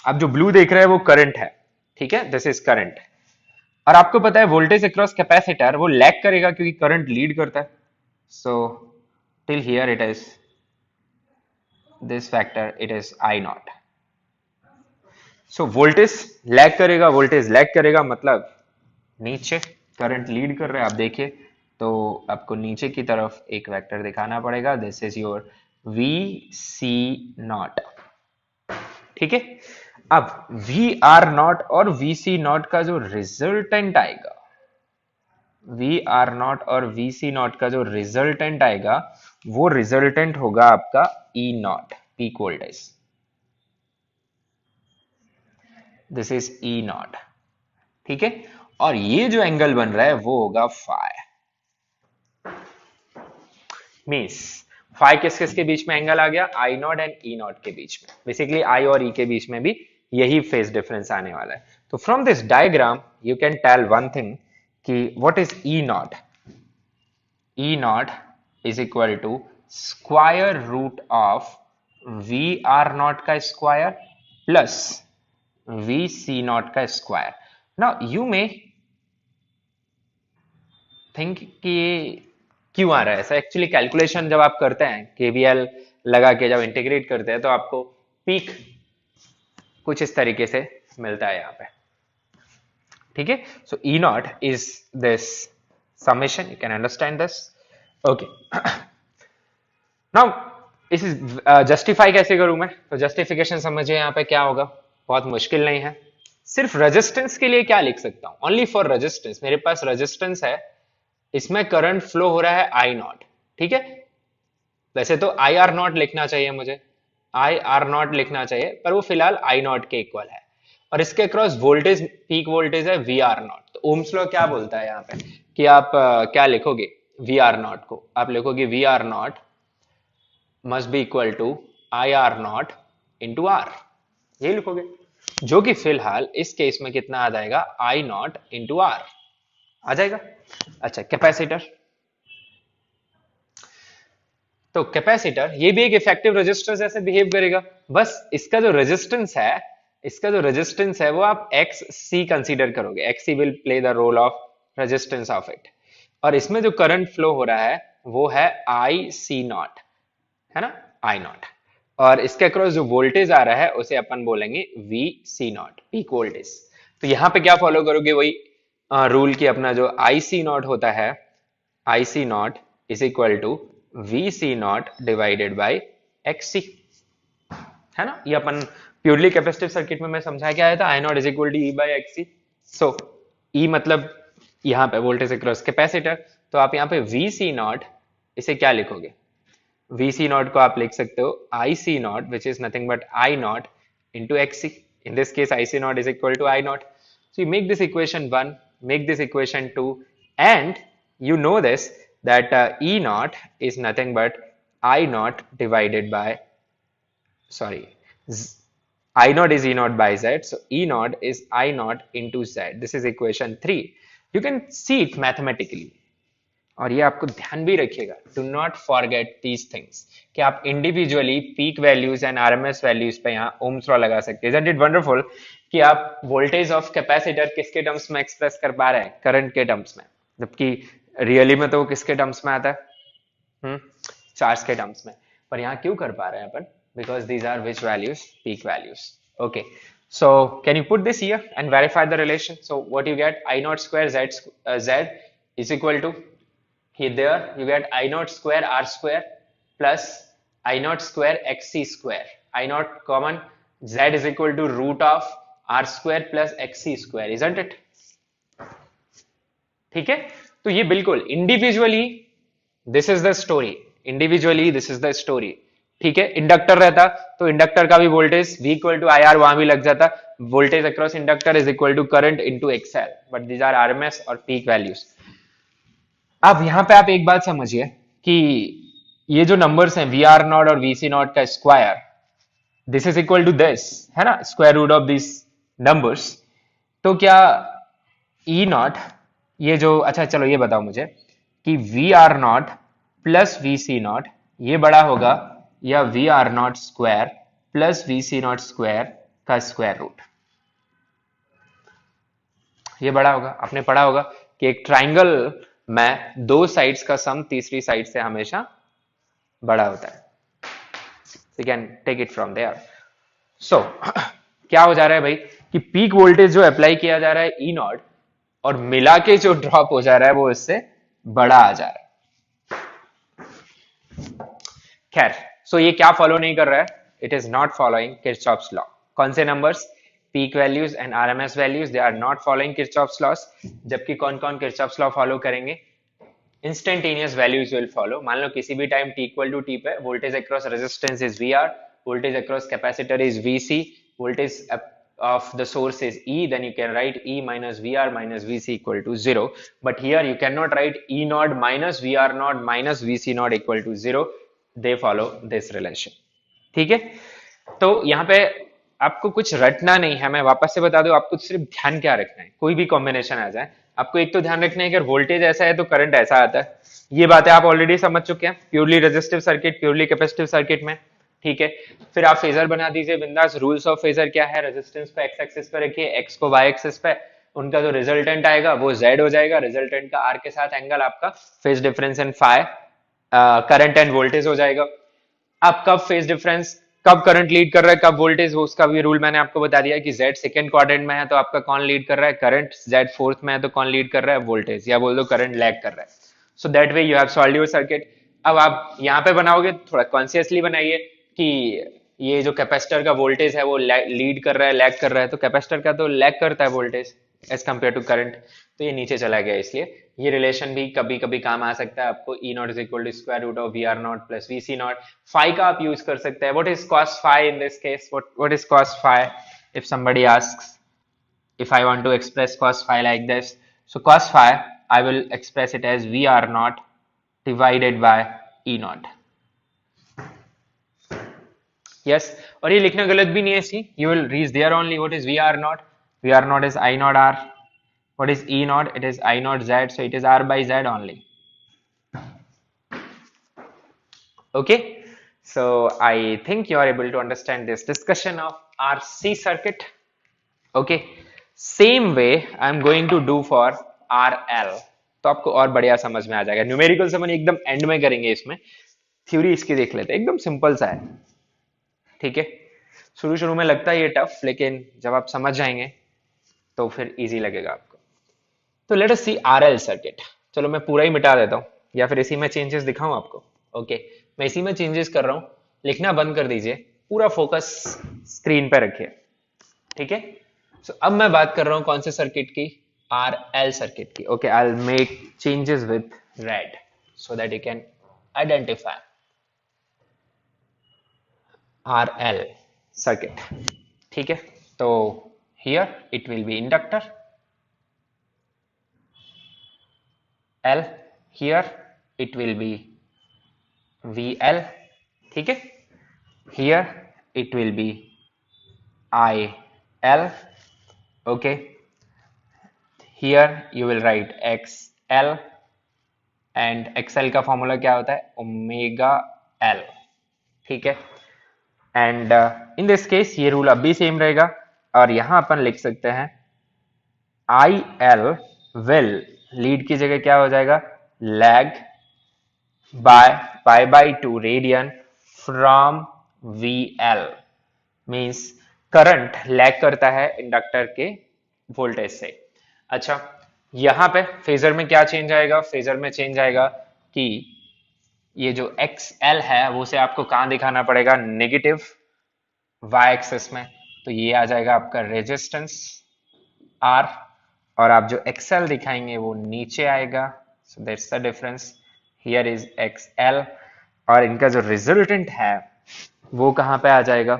अब जो ब्लू देख रहे हैं वो करंट है, ठीक है, दिस इज करंट। और आपको पता है वोल्टेज अक्रॉस कैपेसिटर वो लैग करेगा क्योंकि करंट लीड करता है। So till here it is this factor, it is I not. So voltage lag करेगा मतलब नीचे करंट लीड कर रहा है, आप देखिए, तो आपको नीचे की तरफ एक वेक्टर दिखाना पड़ेगा, this is your V C naught. ठीक है, अब वी आर नॉट और वी सी नॉट का जो रिजल्टेंट आएगा, वी आर नॉट और वी सी नॉट का जो रिजल्टेंट आएगा वो रिजल्टेंट होगा आपका E naught, peak voltage, this is E naught. ठीक है, और ये जो एंगल बन रहा है वो होगा फाई, मीन्स फाई किस किस के बीच में एंगल आ गया, आई नॉट एंड ई नॉट के बीच में, बेसिकली आई और ई के बीच में भी यही फेज डिफरेंस आने वाला है। तो from this diagram you can tell one thing कि what is E not, E not is equal to square root of V R not का square plus V C not का square. Now you may think कि ये क्यों आ रहा है ऐसा, actually calculation जब आप करते हैं केवीएल लगा के जब इंटीग्रेट करते हैं तो आपको पीक कुछ इस तरीके से मिलता है यहाँ पे। ठीक है, so E not is this summation, you can understand this, okay. Now इस जस्टिफाई कैसे करूं मैं, तो जस्टिफिकेशन समझिए यहाँ पे क्या होगा, बहुत मुश्किल नहीं है। सिर्फ रेजिस्टेंस के लिए क्या लिख सकता हूं, ओनली फॉर रेजिस्टेंस, मेरे पास रेजिस्टेंस है, इसमें करंट फ्लो हो रहा है आई नॉट। ठीक है, वैसे तो आई आर नॉट लिखना चाहिए मुझे, आई आर नॉट लिखना चाहिए, पर वो फिलहाल आई नॉट के इक्वल है, और इसके अक्रॉस वोल्टेज पीक वोल्टेज है वी आर नॉट। तो ओम्स लॉ क्या बोलता है यहाँ पे कि आप क्या लिखोगे, वी आर नॉट को आप लिखोगे V R naught must be equal to I R naught into R, ये लिखोगे, जो कि फिलहाल इस केस में कितना आ जाएगा, आई नॉट इंटू आर आ जाएगा। अच्छा, कैपेसिटर, तो कैपेसिटर ये भी एक इफेक्टिव रेजिस्टर जैसे बिहेव करेगा, बस इसका जो रेजिस्टेंस है, वो आप एक्स सी कंसीडर करोगे, X C will play the role of resistance of it, और इसमें जो करंट फ्लो हो रहा है वो है आई सी नॉट, है ना, आई नॉट, और इसके अक्रॉस जो वोल्टेज आ रहा है उसे अपन बोलेंगे V C naught, peak voltage. तो यहां पे क्या फॉलो करोगे, वही रूल की अपना जो आई सी नॉट होता है, I C not is equal to V C not divided by X C, है ना, ये अपन प्योरली कैपेसिटिव सर्किट में मैं समझाया क्या आया था, I not is equal to E by X C. So E मतलब यहाँ पे वोल्टेज अक्रॉस कैपेसिटर, तो आप यहाँ पे वी सी नॉट इसे क्या लिखोगे, वी सी नॉट को आप लिख सकते हो I C not which is nothing but I not into X C, in this case I C not is equal to I not. So you make this equation 1, make this equation 2, and you know this that E naught is nothing but I naught divided by, sorry, I naught is E naught by Z, so E naught is I naught into Z. This is equation 3. You can see it mathematically. और ये आपको ध्यान भी रखिएगा, do not forget these things, कि आप individually peak values and RMS values पे यहाँ ओम्स लॉ लगा सकते हैं। इजंट इट वंडरफुल कि आप वोल्टेज ऑफ कैपेसिटर किसके टर्म्स में एक्सप्रेस कर पा रहे हैं, करंट के टर्म्स में, जबकि रियली में तो वो किसके टर्म्स में आता है, चार्ज के टर्म्स में, पर यहाँ क्यों कर पा रहे हैं अपन, because these are which values, peak values. Okay, so can you put this here and verify the relation? So what you get, I naught square z is equal to, here there you get I naught square r square plus I naught square xc square, I naught common, z is equal to root of R square plus X square, isn't it? ठीक है, तो ये बिल्कुल individually this is the story, individually this is the story. ठीक है, inductor रहता तो inductor का भी voltage V equal to I R वहां भी लग जाता, voltage across inductor is equal to current into XL, but these are RMS और पीक वैल्यूज। अब यहां पे आप एक बात समझिए कि ये जो नंबर्स हैं वी आर नॉट और वी सी नॉट का square, this is equal to this, है ना, square root of this numbers. तो क्या ई नॉट, ये जो, अच्छा चलो ये बताओ मुझे कि V R not plus V C naught ये बड़ा होगा या V R naught square plus V C naught square का स्क्वायर रूट? ये बड़ा होगा। आपने पढ़ा होगा कि एक ट्राइंगल में दो साइड्स का सम तीसरी साइड से हमेशा बड़ा होता है। You can take it from there. So क्या हो जा रहा है भाई कि पीक वोल्टेज जो अप्लाई किया जा रहा है ई नॉट, और मिला के जो ड्रॉप हो जा रहा है वो इससे बड़ा आ जा रहा है। खैर, सो ये क्या फॉलो नहीं कर रहा है? It is not following Kirchhoff's law. कौन से numbers? Peak values and RMS values, they are not following Kirchhoff's laws. जबकि कौन कौन किरचॉफ्स लॉ फॉलो करेंगे? Instantaneous values will follow. मान लो किसी भी time T equal to T पे voltage across resistance is V R, voltage across capacitor is Vc, voltage of the source is E, then you can write E minus VR minus Vc equal to 0. But here you cannot write E naught minus VR naught minus Vc naught equal to 0. They follow this relation. ठीक है, तो यहाँ पे आपको कुछ रटना नहीं है। मैं वापस से बता दूं, आपको सिर्फ ध्यान क्या रखना है, कोई भी कॉम्बिनेशन आ जाए आपको एक तो ध्यान रखना है कि अगर वोल्टेज ऐसा है तो करंट ऐसा आता है। ये बातें आप ऑलरेडी समझ चुके हैं purely resistive circuit, purely capacitive circuit में। ठीक है, फिर आप फेजर बना दीजिए बिंदास। रूल्स ऑफ फेजर क्या है? रेजिस्टेंस को एक्स एक्सिस पे रखिए, एक्स को वाई एक्सिस पे, उनका जो रिजल्टेंट आएगा वो जेड हो जाएगा, रिजल्टेंट का आर के साथ एंगल आपका phase difference and phi current and voltage हो जाएगा। अब कब फेज डिफरेंस, कब करंट लीड कर रहा है, कब वोल्टेज, उसका भी रूल मैंने आपको बता दिया कि जेड सेकंड क्वाड्रेंट में है तो आपका कौन लीड कर रहा है? करंट। जेड फोर्थ में है तो कौन लीड कर रहा है? वोल्टेज, या बोल दो करंट लैग कर रहा है। So that way you have solved your circuit. अब आप यहाँ पे बनाओगे थोड़ा कॉन्शियसली बनाइए कि ये जो कैपेसिटर का वोल्टेज है वो लीड कर रहा है, लैग कर रहा है, तो कैपेसिटर का तो लैग करता है voltage as compare to current, तो ये नीचे चला गया। इसलिए ये रिलेशन भी कभी कभी काम आ सकता है आपको। E not is equal to square root of V R not plus V C not. Phi का आप यूज कर सकते हैं। What is cos phi in this case? What is cos phi? If somebody asks, if I want to express cos phi like this, so cos phi I will express it as VR naught divided by E naught. Yes, और ये लिखना गलत भी नहीं है। सी you will reach there only. What is VR naught? VR naught is I naught R. What is E naught? It is I naught Z, so it is R by Z only. Okay, so I think you are able to understand this discussion of RC circuit. Okay, same way I am going to do for R L, तो आपको और बढ़िया समझ में आ जाएगा। Numerical समझ एकदम and में करेंगे, इसमें थ्योरी इसकी देख लेते हैं, एकदम सिंपल सा है। ठीक है, शुरू शुरू में लगता है ये टफ, लेकिन जब आप समझ जाएंगे तो फिर इजी लगेगा आपको। तो let us see R L circuit. चलो मैं पूरा ही मिटा देता हूं, या फिर इसी में चेंजेस दिखाऊं आपको। ओके, मैं इसी में चेंजेस कर रहा हूं, लिखना बंद कर दीजिए, पूरा फोकस स्क्रीन पे रखिए। ठीक है, so, अब मैं बात कर रहा हूं कौन से सर्किट की? आर एल सर्किट की। Okay, I will make changes with red so that you can identify R L circuit. ठीक है, तो here it will be inductor L, here it will be V L. ठीक है, here it will be I L. Okay, here you will write XL and XL का formula क्या होता है? Omega L. ठीक है, एंड इन दिस केस ये rule अब भी सेम रहेगा, और यहां अपन लिख सकते हैं IL will लीड की जगह क्या हो जाएगा? Lag by pi by 2 radian from VL, means current lag करता है इंडक्टर के वोल्टेज से। अच्छा, यहां पे फेजर में क्या चेंज आएगा? फेजर में चेंज आएगा कि ये जो XL है वो से आपको कहां दिखाना पड़ेगा? नेगेटिव y एक्सिस में, तो ये आ जाएगा आपका रेजिस्टेंस आर, और आप जो एक्सएल दिखाएंगे वो नीचे आएगा, सो that's the difference, here is XL, और इनका जो रिजल्टेंट है वो कहाँ पे आ जाएगा,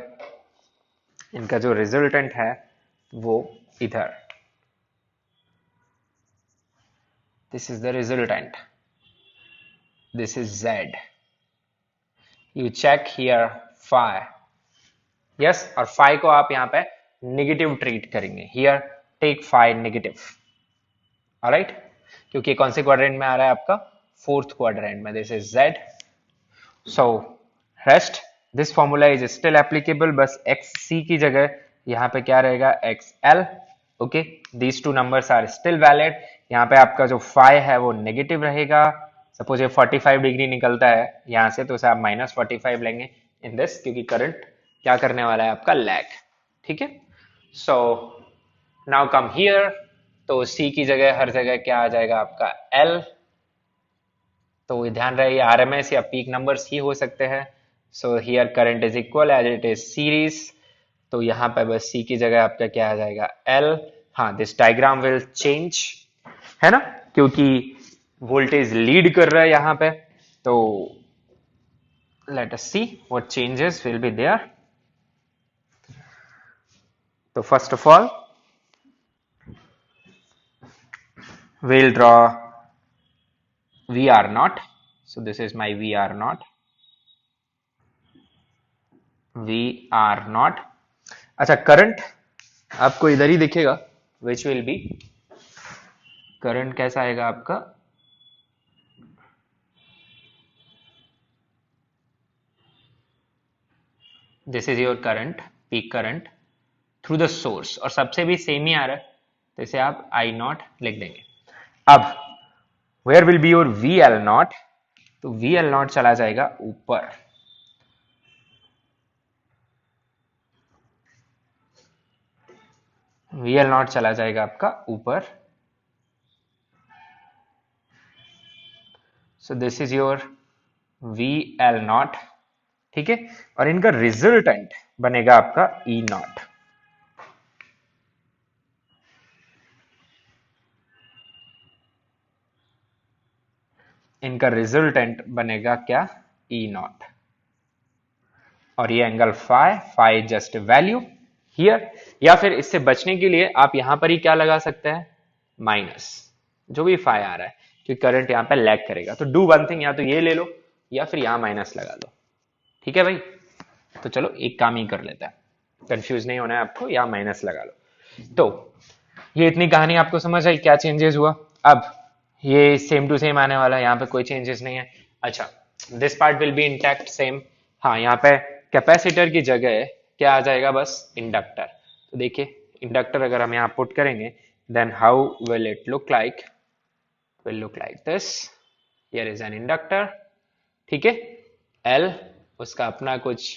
इनका जो रिजल्टेंट है वो इधर, this is the resultant, this is Z, you check here phi, yes, और फाई को आप यहाँ पे नेगेटिव ट्रीट करेंगे, here take phi negative, alright, क्योंकि कौन से क्वाड्रेंट में आ रहा है आपका, फोर्थ क्वाड्रेंट में, this is Z, so rest this formula is still applicable, बस XC की जगह यहाँ पे क्या रहेगा, XL, okay, these two numbers are still valid, यहाँ पे आपका जो फाई है वो नेगेटिव रहेगा, सपोज ये 45 डिग्री निकलता है यहाँ से, तो उसे आप -45 लेंगे इन दिस, क्योंकि करंट क्या करने वाला है आपका, लैग, ठीक है, सो नाउ कम हियर, तो C की जगह हर जगह क्या आ जाएगा आपका L, तो ध्यान रहे आरएमएस या पीक नंबर्स ही हो सकते हैं, so here current is equal as it is series, तो यहाँ पे बस C की जगह आपका क्या आ जाएगा, L, हाँ दिस डायग्राम विल चेंज, है ना, क्योंकि वोल्टेज लीड कर रहा है यहाँ पे, तो let us see what changes will be there, तो first of all we'll draw VR naught, so this is my VR naught, VR naught, अच्छा करंट आपको इधर ही दिखेगा, which will be, करंट कैसा आएगा आपका, this is your current, peak current through the source, और सबसे भी सेम ही आ रहा है, तो इसे आप I नॉट लिख देंगे। अब where will be your VL naught, तो VL नॉट चला जाएगा ऊपर, VL नॉट चला जाएगा आपका ऊपर, so this is your VL naught, ठीक है, और इनका रिजल्टेंट बनेगा आपका E नॉट, इनका रिजल्टेंट बनेगा क्या, E नॉट, और ये angle phi, phi just value here, या फिर इससे बचने के लिए आप यहां पर ही क्या लगा सकते हैं, माइनस, जो भी फाई आ रहा है, क्योंकि करंट यहां पे लैग करेगा, तो डू वन थिंग, या तो ये ले लो या फिर यहां माइनस लगा लो, ठीक है भाई, तो चलो एक काम ही कर लेता है, कंफ्यूज नहीं होना है आपको, या माइनस लगा लो, तो ये इतनी कहानी आपको समझ आई, क्या चेंजेस हुआ, अब ये सेम टू सेम आने वाला है, यहाँ पे कोई चेंजेस नहीं है, अच्छा this part will be intact same, हाँ यहाँ पे कैपेसिटर की जगह क्या आ जाएगा, बस इंडक्टर, तो देखिए इंडक्टर अगर हम यहाँ पुट करेंगे, then how will it look like, will look like this, here is an inductor, ठीक है, L, उसका अपना कुछ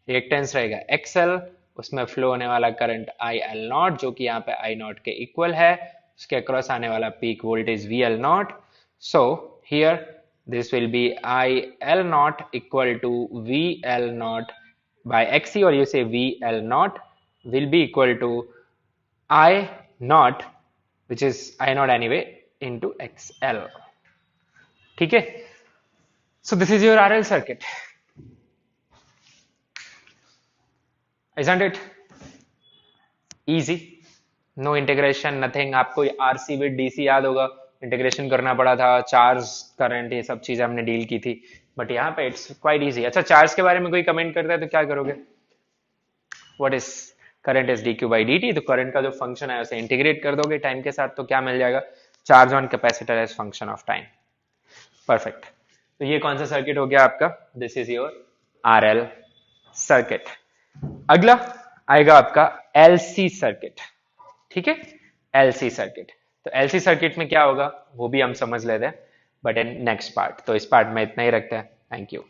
रिएक्टेंस रहेगा XL, उसमें फ्लो होने वाला करंट IL नॉट, जो कि यहाँ पे I नॉट के इक्वल है, उसके अक्रॉस आने वाला peak voltage VL not, so here this will be IL naught equal to VL naught by XC, or you say VL naught will be equal to I naught, which is I naught anyway, into XL, ठीक है, so this is your RL circuit, isn't it easy, no integration, nothing, आपको RC with DC याद होगा, integration करना पड़ा था, charge current ये सब चीजें हमने डील की थी, बट यहाँ पे इट्स क्वाइट इजी। अच्छा चार्ज के बारे में कोई कमेंट करता है तो क्या करोगे, what is current is dq by dt, तो करंट का जो फंक्शन है उसे इंटीग्रेट कर दोगे टाइम के साथ, तो क्या मिल जाएगा, charge on capacitor as function of time, perfect, तो ये कौन सा सर्किट हो गया आपका, this is your RL circuit. अगला आएगा आपका LC सर्किट, ठीक है, LC सर्किट, तो LC सर्किट में क्या होगा वो भी हम समझ लेते हैं, बट इन नेक्स्ट पार्ट, तो इस पार्ट में इतना ही रखते हैं, थैंक यू।